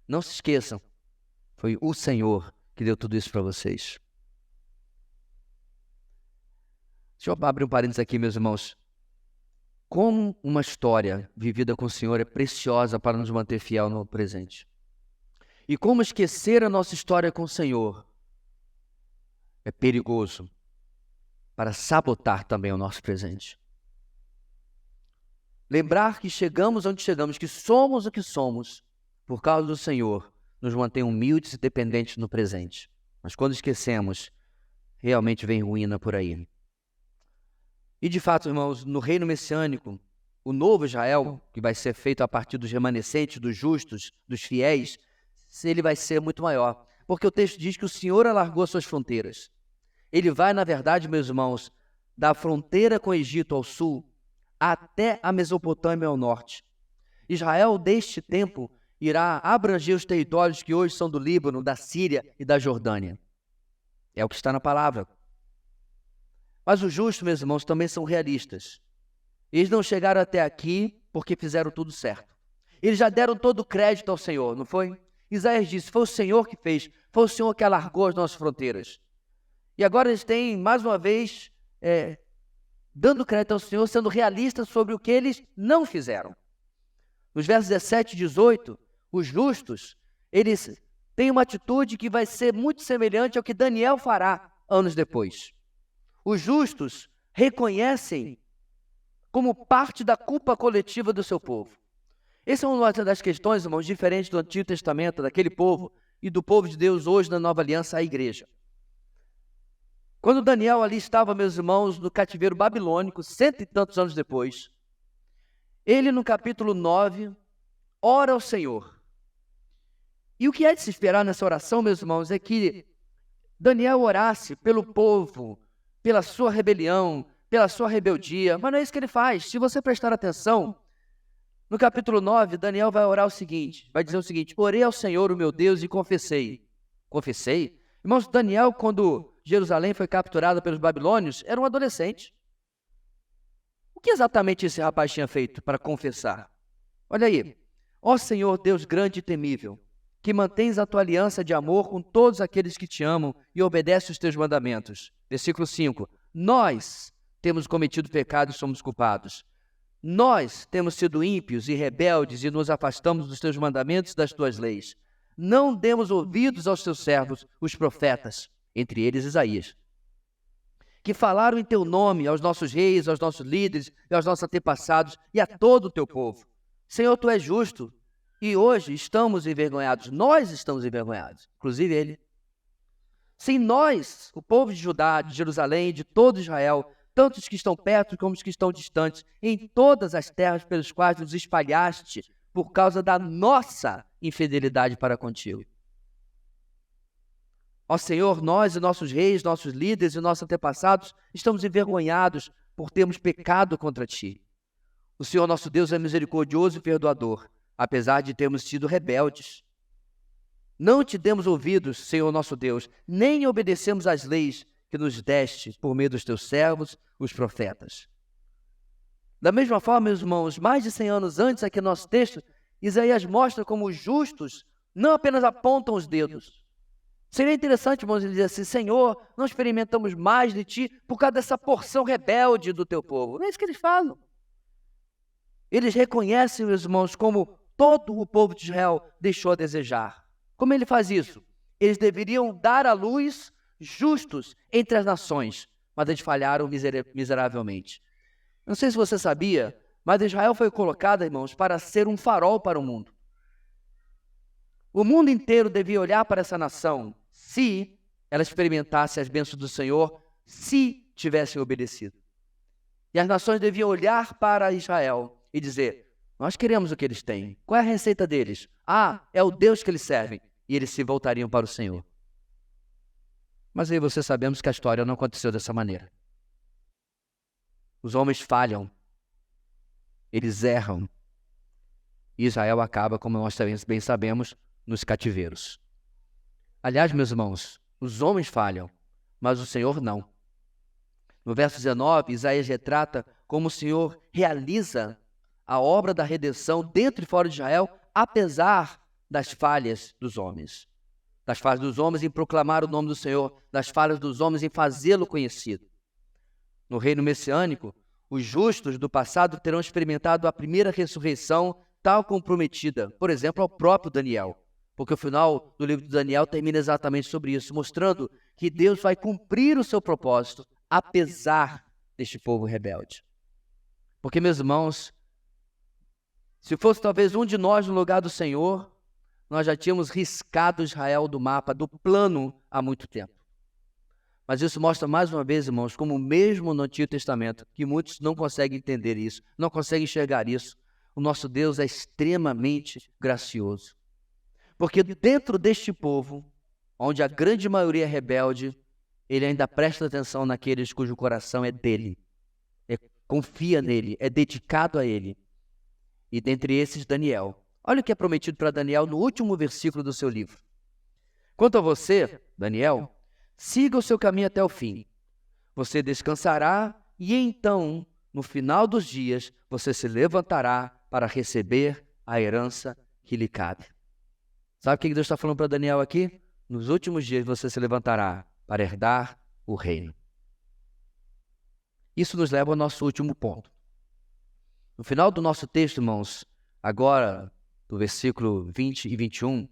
Não se esqueçam, foi o Senhor que deu tudo isso para vocês. Deixa eu abrir um parênteses aqui, meus irmãos. Como uma história vivida com o Senhor é preciosa para nos manter fiel no presente. E como esquecer a nossa história com o Senhor é perigoso para sabotar também o nosso presente. Lembrar que chegamos onde chegamos, que somos o que somos, por causa do Senhor, nos mantém humildes e dependentes no presente. Mas quando esquecemos, realmente vem ruína por aí. E de fato, irmãos, no reino messiânico, o novo Israel, que vai ser feito a partir dos remanescentes, dos justos, dos fiéis, ele vai ser muito maior. Porque o texto diz que o Senhor alargou as suas fronteiras. Ele vai, na verdade, meus irmãos, da fronteira com o Egito ao sul, até a Mesopotâmia ao norte. Israel, deste tempo, irá abranger os territórios que hoje são do Líbano, da Síria e da Jordânia. É o que está na palavra. Mas os justos, meus irmãos, também são realistas. Eles não chegaram até aqui porque fizeram tudo certo. Eles já deram todo o crédito ao Senhor, não foi? Isaías disse, foi o Senhor que fez, foi o Senhor que alargou as nossas fronteiras. E agora eles têm, mais uma vez, dando crédito ao Senhor, sendo realistas sobre o que eles não fizeram. Nos versos 17 e 18, os justos, eles têm uma atitude que vai ser muito semelhante ao que Daniel fará anos depois. Os justos reconhecem como parte da culpa coletiva do seu povo. Essa é uma das questões, irmãos, diferentes do Antigo Testamento, daquele povo e do povo de Deus hoje na Nova Aliança, a igreja. Quando Daniel ali estava, meus irmãos, no cativeiro babilônico, 100 e tantos anos depois, ele no capítulo 9, ora ao Senhor. E o que é de se esperar nessa oração, meus irmãos, é que Daniel orasse pelo povo, pela sua rebelião, pela sua rebeldia, mas não é isso que ele faz. Se você prestar atenção, no capítulo 9, Daniel vai orar o seguinte, vai dizer o seguinte, orei ao Senhor, o meu Deus, e confessei. Confessei? Irmãos, Daniel, quando Jerusalém foi capturada pelos babilônios, era um adolescente. O que exatamente esse rapaz tinha feito para confessar? Olha aí. Ó Senhor, Deus grande e temível, que mantens a tua aliança de amor com todos aqueles que te amam e obedecem os teus mandamentos. Versículo 5. Nós temos cometido pecado e somos culpados. Nós temos sido ímpios e rebeldes e nos afastamos dos teus mandamentos e das tuas leis. Não demos ouvidos aos teus servos, os profetas, entre eles Isaías, que falaram em teu nome aos nossos reis, aos nossos líderes e aos nossos antepassados e a todo o teu povo. Senhor, tu és justo e hoje estamos envergonhados. Nós estamos envergonhados, inclusive ele. Sim, nós, o povo de Judá, de Jerusalém, de todo Israel, tanto os que estão perto como os que estão distantes, em todas as terras pelas quais nos espalhaste por causa da nossa infidelidade para contigo. Ó Senhor, nós e nossos reis, nossos líderes e nossos antepassados estamos envergonhados por termos pecado contra ti. O Senhor nosso Deus é misericordioso e perdoador, apesar de termos sido rebeldes. Não te demos ouvidos, Senhor nosso Deus, nem obedecemos às leis que nos deste por meio dos teus servos, os profetas. Da mesma forma, meus irmãos, mais de 100 anos antes, aqui no nosso texto, Isaías mostra como os justos não apenas apontam os dedos. Seria interessante, irmãos, ele dizer assim, Senhor, não experimentamos mais de ti por causa dessa porção rebelde do teu povo. Não é isso que eles falam. Eles reconhecem, meus irmãos, como todo o povo de Israel deixou a desejar. Como ele faz isso? Eles deveriam dar à luz justos entre as nações, mas eles falharam miseravelmente. Não sei se você sabia, mas Israel foi colocada, irmãos, para ser um farol para o mundo. O mundo inteiro devia olhar para essa nação se ela experimentasse as bênçãos do Senhor, se tivessem obedecido. E as nações deviam olhar para Israel e dizer, nós queremos o que eles têm. Qual é a receita deles? Ah, é o Deus que eles servem. E eles se voltariam para o Senhor. Mas aí você sabemos que a história não aconteceu dessa maneira. Os homens falham. Eles erram. E Israel acaba, como nós também bem sabemos, nos cativeiros. Aliás, meus irmãos, os homens falham, mas o Senhor não. No verso 19, Isaías retrata como o Senhor realiza a obra da redenção dentro e fora de Israel, apesar das falhas dos homens. Das falhas dos homens em proclamar o nome do Senhor, das falhas dos homens em fazê-lo conhecido. No reino messiânico, os justos do passado terão experimentado a primeira ressurreição tal como prometida, por exemplo, ao próprio Daniel. Porque o final do livro de Daniel termina exatamente sobre isso, mostrando que Deus vai cumprir o seu propósito, apesar deste povo rebelde. Porque, meus irmãos, se fosse talvez um de nós no lugar do Senhor, nós já tínhamos riscado Israel do mapa, do plano, há muito tempo. Mas isso mostra mais uma vez, irmãos, como mesmo no Antigo Testamento, que muitos não conseguem entender isso, não conseguem enxergar isso, o nosso Deus é extremamente gracioso. Porque dentro deste povo, onde a grande maioria é rebelde, ele ainda presta atenção naqueles cujo coração é dele, confia nele, é dedicado a ele. E dentre esses, Daniel. Olha o que é prometido para Daniel no último versículo do seu livro. Quanto a você, Daniel, siga o seu caminho até o fim. Você descansará e então, no final dos dias, você se levantará para receber a herança que lhe cabe. Sabe o que Deus está falando para Daniel aqui? Nos últimos dias você se levantará para herdar o reino. Isso nos leva ao nosso último ponto. No final do nosso texto, irmãos, agora, do versículo 20 e 21,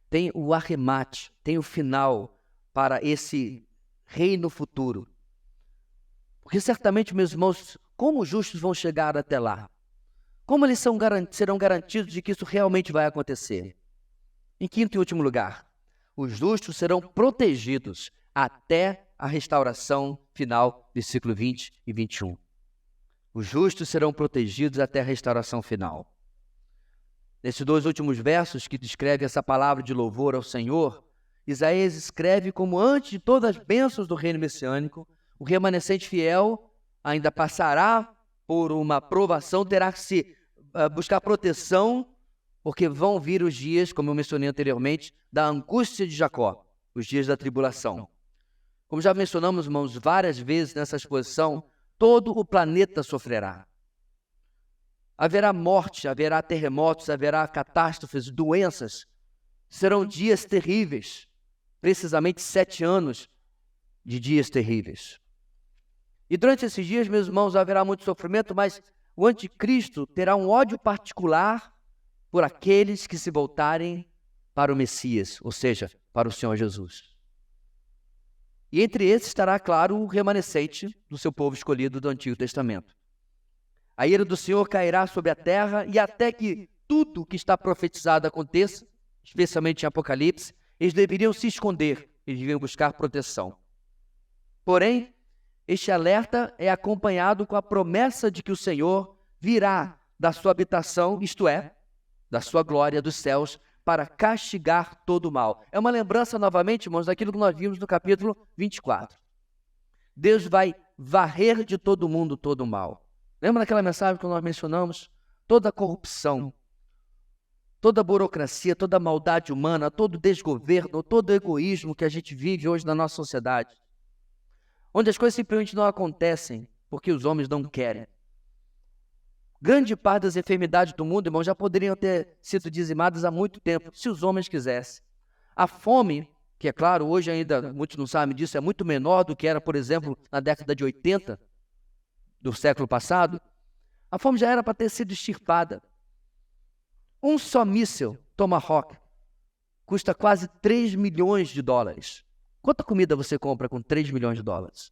tem o arremate, tem o final para esse reino futuro. Porque certamente, meus irmãos, como os justos vão chegar até lá? Como eles serão garantidos de que isso realmente vai acontecer? Em quinto e último lugar, os justos serão protegidos até a restauração final, versículo 20 e 21. Os justos serão protegidos até a restauração final. Nesses dois últimos versos que descreve essa palavra de louvor ao Senhor, Isaías escreve como antes de todas as bênçãos do reino messiânico, o remanescente fiel ainda passará por uma provação, terá que se buscar proteção, porque vão vir os dias, como eu mencionei anteriormente, da angústia de Jacó, os dias da tribulação. Como já mencionamos, irmãos, várias vezes nessa exposição, todo o planeta sofrerá. Haverá morte, haverá terremotos, haverá catástrofes, doenças. Serão dias terríveis, precisamente 7 anos de dias terríveis. E durante esses dias, meus irmãos, haverá muito sofrimento, mas o anticristo terá um ódio particular por aqueles que se voltarem para o Messias, ou seja, para o Senhor Jesus. E entre esses estará, claro, o remanescente do seu povo escolhido do Antigo Testamento. A ira do Senhor cairá sobre a terra e até que tudo o que está profetizado aconteça, especialmente em Apocalipse, eles deveriam se esconder, eles deveriam buscar proteção. Porém, este alerta é acompanhado com a promessa de que o Senhor virá da sua habitação, isto é, da sua glória dos céus, para castigar todo o mal. É uma lembrança, novamente, irmãos, daquilo que nós vimos no capítulo 24. Deus vai varrer de todo mundo todo o mal. Lembra daquela mensagem que nós mencionamos? Toda a corrupção, toda a burocracia, toda a maldade humana, todo o desgoverno, todo o egoísmo que a gente vive hoje na nossa sociedade, onde as coisas simplesmente não acontecem porque os homens não querem. Grande parte das enfermidades do mundo, irmão, já poderiam ter sido dizimadas há muito tempo, se os homens quisessem. A fome, que é claro, hoje ainda muitos não sabem disso, é muito menor do que era, por exemplo, na década de 80 do século passado. A fome já era para ter sido extirpada. Um só míssil Tomahawk custa quase 3 milhões de dólares. Quanta comida você compra com 3 milhões de dólares?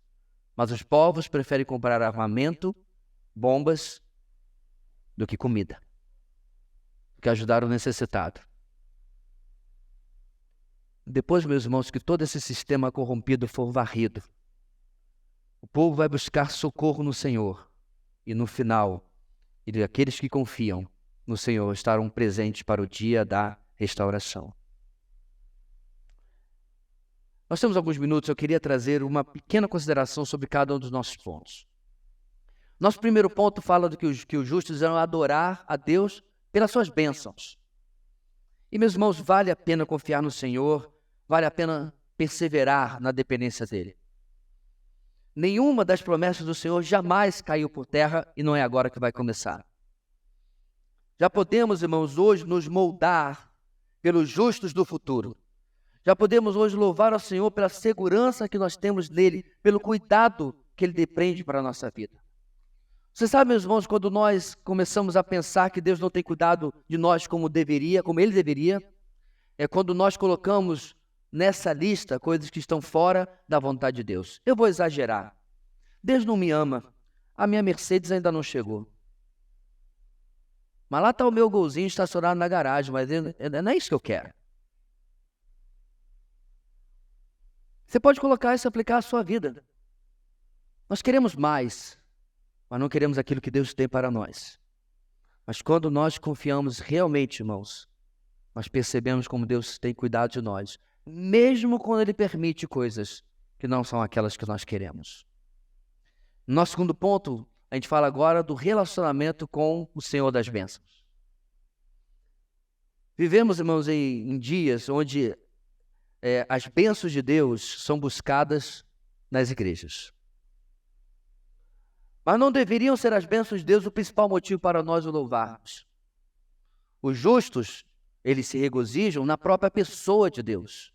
Mas os povos preferem comprar armamento, bombas, do que comida, do que ajudar o necessitado. Depois, meus irmãos, que todo esse sistema corrompido for varrido, o povo vai buscar socorro no Senhor, e no final, aqueles que confiam no Senhor estarão presentes para o dia da restauração. Nós temos alguns minutos, eu queria trazer uma pequena consideração sobre cada um dos nossos pontos. Nosso primeiro ponto fala que os justos irão adorar a Deus pelas suas bênçãos. E, meus irmãos, vale a pena confiar no Senhor, vale a pena perseverar na dependência dEle. Nenhuma das promessas do Senhor jamais caiu por terra e não é agora que vai começar. Já podemos, irmãos, hoje nos moldar pelos justos do futuro. Já podemos hoje louvar ao Senhor pela segurança que nós temos nele, pelo cuidado que ele depende para a nossa vida. Você sabe, meus irmãos, quando nós começamos a pensar que Deus não tem cuidado de nós como deveria, como ele deveria, é quando nós colocamos nessa lista coisas que estão fora da vontade de Deus. Eu vou exagerar. Deus não me ama. A minha Mercedes ainda não chegou. Mas lá está o meu golzinho estacionado na garagem, mas não é isso que eu quero. Você pode colocar isso e aplicar à sua vida. Nós queremos mais, mas não queremos aquilo que Deus tem para nós. Mas quando nós confiamos realmente, irmãos, nós percebemos como Deus tem cuidado de nós, mesmo quando Ele permite coisas que não são aquelas que nós queremos. No nosso segundo ponto, a gente fala agora do relacionamento com o Senhor das bênçãos. Vivemos, irmãos, em dias onde as bênçãos de Deus são buscadas nas igrejas. Mas não deveriam ser as bênçãos de Deus o principal motivo para nós o louvarmos. Os justos, eles se regozijam na própria pessoa de Deus.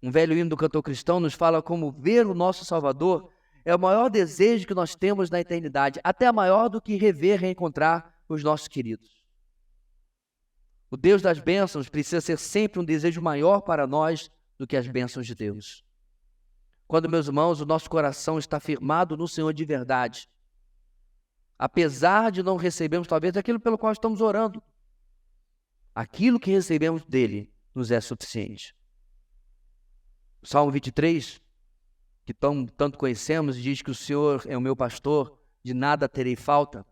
Um velho hino do cantor cristão nos fala como ver o nosso Salvador é o maior desejo que nós temos na eternidade, até maior do que rever, reencontrar os nossos queridos. O Deus das bênçãos precisa ser sempre um desejo maior para nós do que as bênçãos de Deus. Quando, meus irmãos, o nosso coração está firmado no Senhor de verdade, apesar de não recebermos talvez aquilo pelo qual estamos orando, aquilo que recebemos dele nos é suficiente. O Salmo 23, que tanto conhecemos, diz que o Senhor é o meu pastor, de nada terei falta.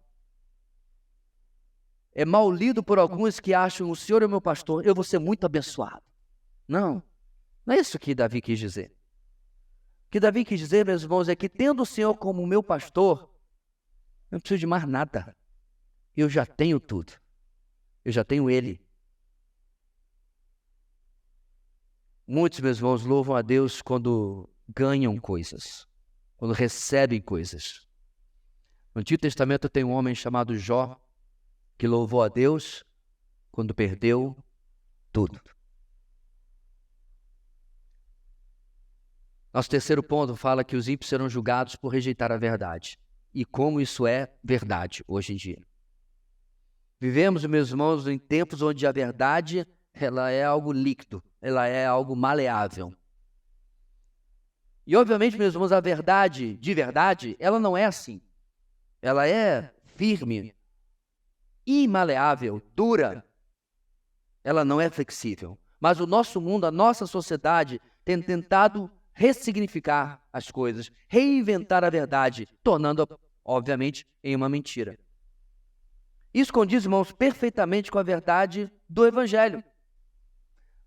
É mal lido por alguns que acham o Senhor é o meu pastor, eu vou ser muito abençoado. Não é isso que Davi quis dizer. O que Davi quis dizer, meus irmãos, é que tendo o Senhor como meu pastor, eu não preciso de mais nada. Eu já tenho tudo. Eu já tenho Ele. Muitos, meus irmãos, louvam a Deus quando ganham coisas, quando recebem coisas. No Antigo Testamento tem um homem chamado Jó, que louvou a Deus quando perdeu tudo. Nosso terceiro ponto fala que os ímpios serão julgados por rejeitar a verdade. E como isso é verdade hoje em dia. Vivemos, meus irmãos, em tempos onde a verdade ela é algo líquido, ela é algo maleável. E obviamente, meus irmãos, a verdade, de verdade, ela não é assim. Ela é firme, imaleável, dura. Ela não é flexível. Mas o nosso mundo, a nossa sociedade tem tentado ressignificar as coisas, reinventar a verdade, tornando-a, obviamente, em uma mentira. Isso condiz, irmãos, perfeitamente com a verdade do Evangelho.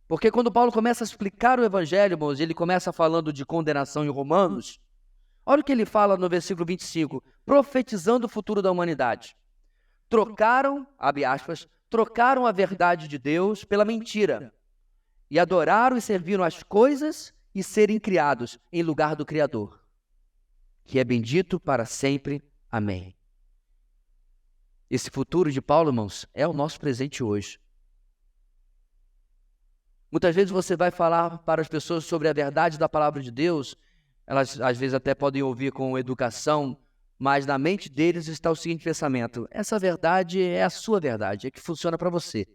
Porque quando Paulo começa a explicar o Evangelho, irmãos, ele começa falando de condenação em Romanos, olha o que ele fala no versículo 25, profetizando o futuro da humanidade. Trocaram, abre aspas, trocaram a verdade de Deus pela mentira, e adoraram e serviram as coisas e serem criados em lugar do Criador, que é bendito para sempre. Amém. Esse futuro de Paulo, irmãos, é o nosso presente hoje. Muitas vezes você vai falar para as pessoas sobre a verdade da palavra de Deus, elas às vezes até podem ouvir com educação, mas na mente deles está o seguinte pensamento: essa verdade é a sua verdade, é que funciona para você,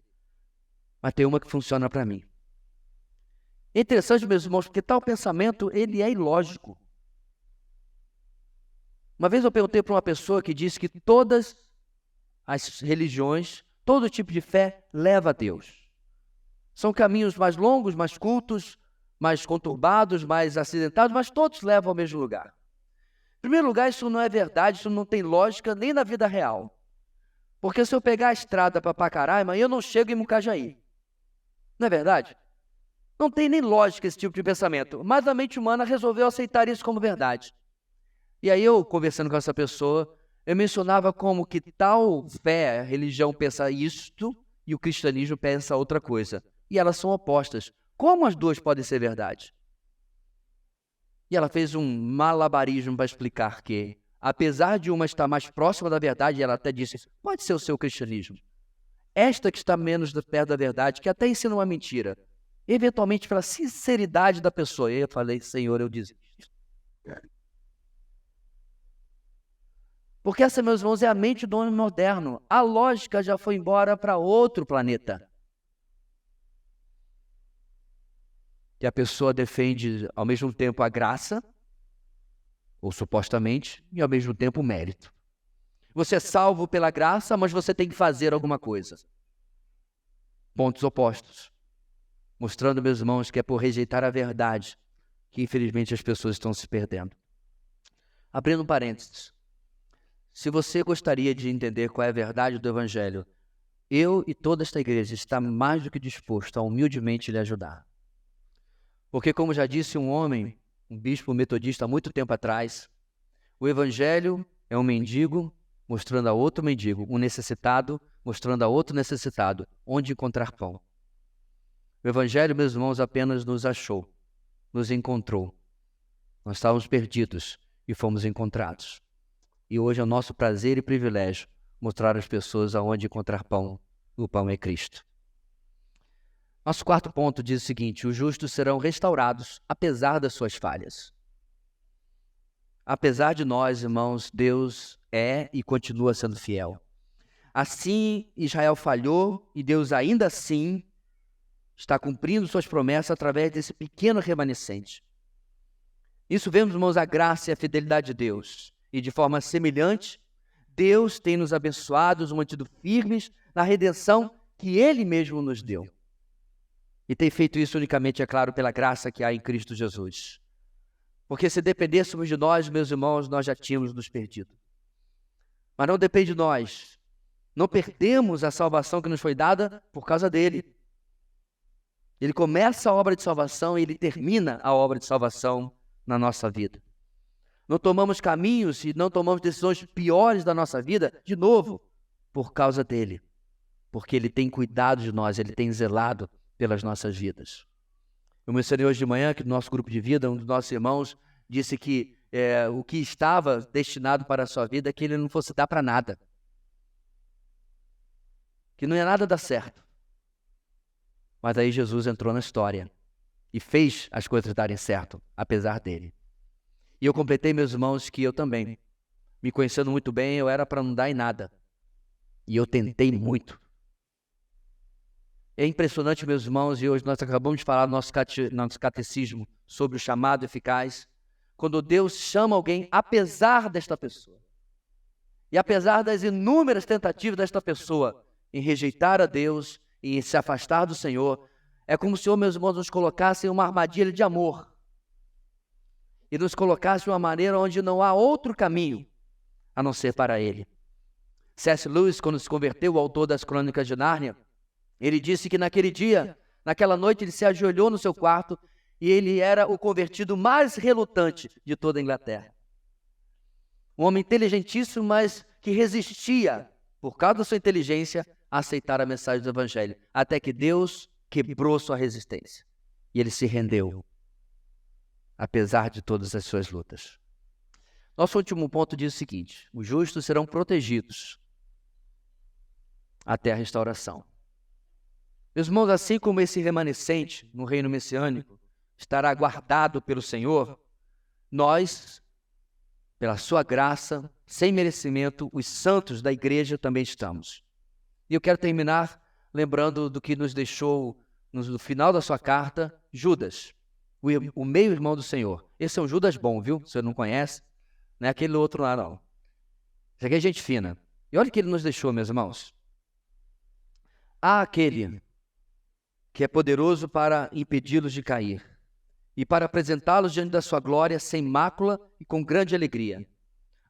mas tem uma que funciona para mim. É interessante, meus irmãos, porque tal pensamento, ele é ilógico. Uma vez eu perguntei para uma pessoa que disse que todas as religiões, todo tipo de fé leva a Deus. São caminhos mais longos, mais curtos, mais conturbados, mais acidentados, mas todos levam ao mesmo lugar. Em primeiro lugar, isso não é verdade, isso não tem lógica nem na vida real. Porque se eu pegar a estrada para Pacaraima, eu não chego em Mucajaí. Não é verdade? Não tem nem lógica esse tipo de pensamento, mas a mente humana resolveu aceitar isso como verdade. E aí eu, conversando com essa pessoa, eu mencionava como que tal fé, religião pensa isto e o cristianismo pensa outra coisa. E elas são opostas. Como as duas podem ser verdade? E ela fez um malabarismo para explicar que, apesar de uma estar mais próxima da verdade, ela até disse, pode ser o seu cristianismo. esta que está menos perto da verdade, que até ensina uma mentira, eventualmente pela sinceridade da pessoa, eu falei, Senhor, eu desisto. Porque essa, meus irmãos, é a mente do homem moderno. A lógica já foi embora para outro planeta. Que a pessoa defende ao mesmo tempo a graça, ou supostamente, e ao mesmo tempo o mérito. Você é salvo pela graça, mas você tem que fazer alguma coisa. Pontos opostos. Mostrando, meus irmãos, que é por rejeitar a verdade que, infelizmente, as pessoas estão se perdendo. Abrindo um parênteses. Se você gostaria de entender qual é a verdade do Evangelho, eu e toda esta igreja está mais do que disposto a humildemente lhe ajudar. Porque, como já disse um homem, um bispo metodista há muito tempo atrás, o Evangelho é um mendigo mostrando a outro mendigo, um necessitado mostrando a outro necessitado onde encontrar pão. O Evangelho, meus irmãos, apenas nos achou, nos encontrou. Nós estávamos perdidos e fomos encontrados. E hoje é o nosso prazer e privilégio mostrar às pessoas aonde encontrar pão. O pão é Cristo. Nosso quarto ponto diz o seguinte: os justos serão restaurados apesar das suas falhas. Apesar de nós, irmãos, Deus é e continua sendo fiel. Assim, Israel falhou e Deus ainda assim está cumprindo suas promessas através desse pequeno remanescente. Isso vemos, irmãos, a graça e a fidelidade de Deus. E de forma semelhante, Deus tem nos abençoado, nos mantido firmes na redenção que Ele mesmo nos deu. E tem feito isso unicamente, é claro, pela graça que há em Cristo Jesus. Porque se dependêssemos de nós, meus irmãos, nós já tínhamos nos perdido. Mas não depende de nós. Não perdemos a salvação que nos foi dada por causa dele. Ele começa a obra de salvação e ele termina a obra de salvação na nossa vida. Não tomamos caminhos e não tomamos decisões piores da nossa vida, de novo, por causa dele. Porque ele tem cuidado de nós, ele tem zelado pelas nossas vidas. Eu mencionei hoje de manhã que no nosso grupo de vida, um dos nossos irmãos disse que o que estava destinado para a sua vida é que ele não fosse dar para nada. Que não ia nada dar certo. Mas aí Jesus entrou na história e fez as coisas darem certo, apesar dele. E eu completei, meus irmãos, que eu também, me conhecendo muito bem, eu era para não dar em nada. E eu tentei muito. É impressionante, meus irmãos, e hoje nós acabamos de falar no nosso catecismo sobre o chamado eficaz, quando Deus chama alguém, apesar desta pessoa, e apesar das inúmeras tentativas desta pessoa em rejeitar a Deus e em se afastar do Senhor, é como se o Senhor, meus irmãos, nos colocasse em uma armadilha de amor e nos colocasse de uma maneira onde não há outro caminho a não ser para Ele. C.S. Lewis, quando se converteu, o autor das Crônicas de Nárnia, ele disse que naquele dia, naquela noite, ele se ajoelhou no seu quarto e ele era o convertido mais relutante de toda a Inglaterra. Um homem inteligentíssimo, mas que resistia, por causa da sua inteligência, a aceitar a mensagem do Evangelho, até que Deus quebrou sua resistência e ele se rendeu, apesar de todas as suas lutas. Nosso último ponto diz o seguinte: os justos serão protegidos até a restauração. Meus irmãos, assim como esse remanescente no reino messiânico estará guardado pelo Senhor, nós, pela sua graça, sem merecimento, os santos da igreja também estamos. E eu quero terminar lembrando do que nos deixou no final da sua carta, Judas, o meio-irmão do Senhor. Esse é um Judas bom, viu? Você não conhece? Não é aquele outro lá, não. Isso aqui é gente fina. E olha o que ele nos deixou, meus irmãos. Há aquele que é poderoso para impedi-los de cair e para apresentá-los diante da sua glória sem mácula e com grande alegria.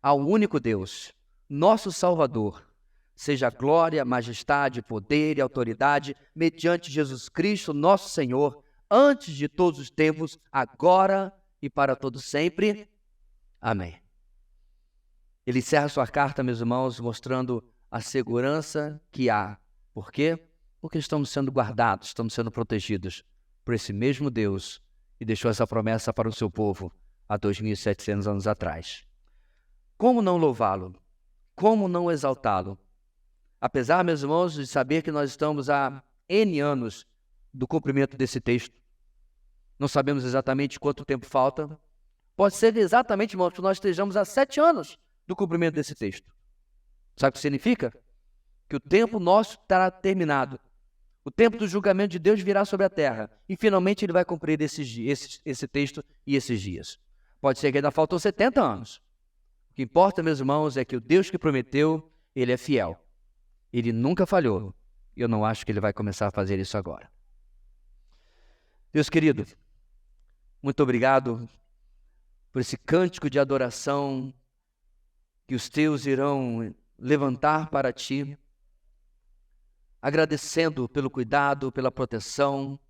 Ao único Deus, nosso Salvador, seja glória, majestade, poder e autoridade, mediante Jesus Cristo, nosso Senhor, antes de todos os tempos, agora e para todo sempre. Amém. Ele encerra sua carta, meus irmãos, mostrando a segurança que há. Por quê? Porque estamos sendo guardados, estamos sendo protegidos por esse mesmo Deus que deixou essa promessa para o seu povo há 2.700 anos atrás. Como não louvá-lo? Como não exaltá-lo? Apesar, meus irmãos, de saber que nós estamos há N anos do cumprimento desse texto, não sabemos exatamente quanto tempo falta. Pode ser exatamente, irmãos, que nós estejamos há 7 anos do cumprimento desse texto. Sabe o que significa? Que o tempo nosso estará terminado. O tempo do julgamento de Deus virá sobre a terra. E finalmente ele vai cumprir esse texto e esses dias. Pode ser que ainda faltam 70 anos. O que importa, meus irmãos, é que o Deus que prometeu, ele é fiel. Ele nunca falhou. E eu não acho que ele vai começar a fazer isso agora. Deus querido, muito obrigado por esse cântico de adoração que os teus irão levantar para ti, agradecendo pelo cuidado, pela proteção,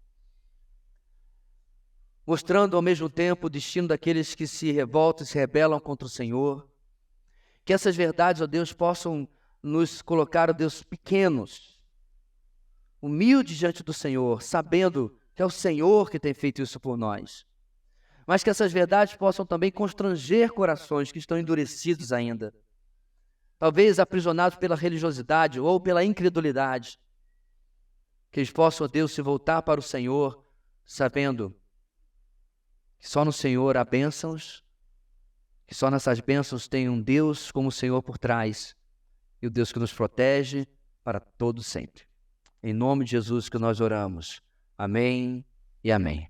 mostrando ao mesmo tempo o destino daqueles que se revoltam e se rebelam contra o Senhor. Que essas verdades, ó Deus, possam nos colocar, ó Deus, pequenos, humildes diante do Senhor, sabendo que é o Senhor que tem feito isso por nós. Mas que essas verdades possam também constranger corações que estão endurecidos ainda, talvez aprisionados pela religiosidade ou pela incredulidade. Que eles possam, ó Deus, se voltar para o Senhor, sabendo que só no Senhor há bênçãos, que só nessas bênçãos tem um Deus como o Senhor por trás, e o Deus que nos protege para todo sempre. Em nome de Jesus que nós oramos. Amém e amém.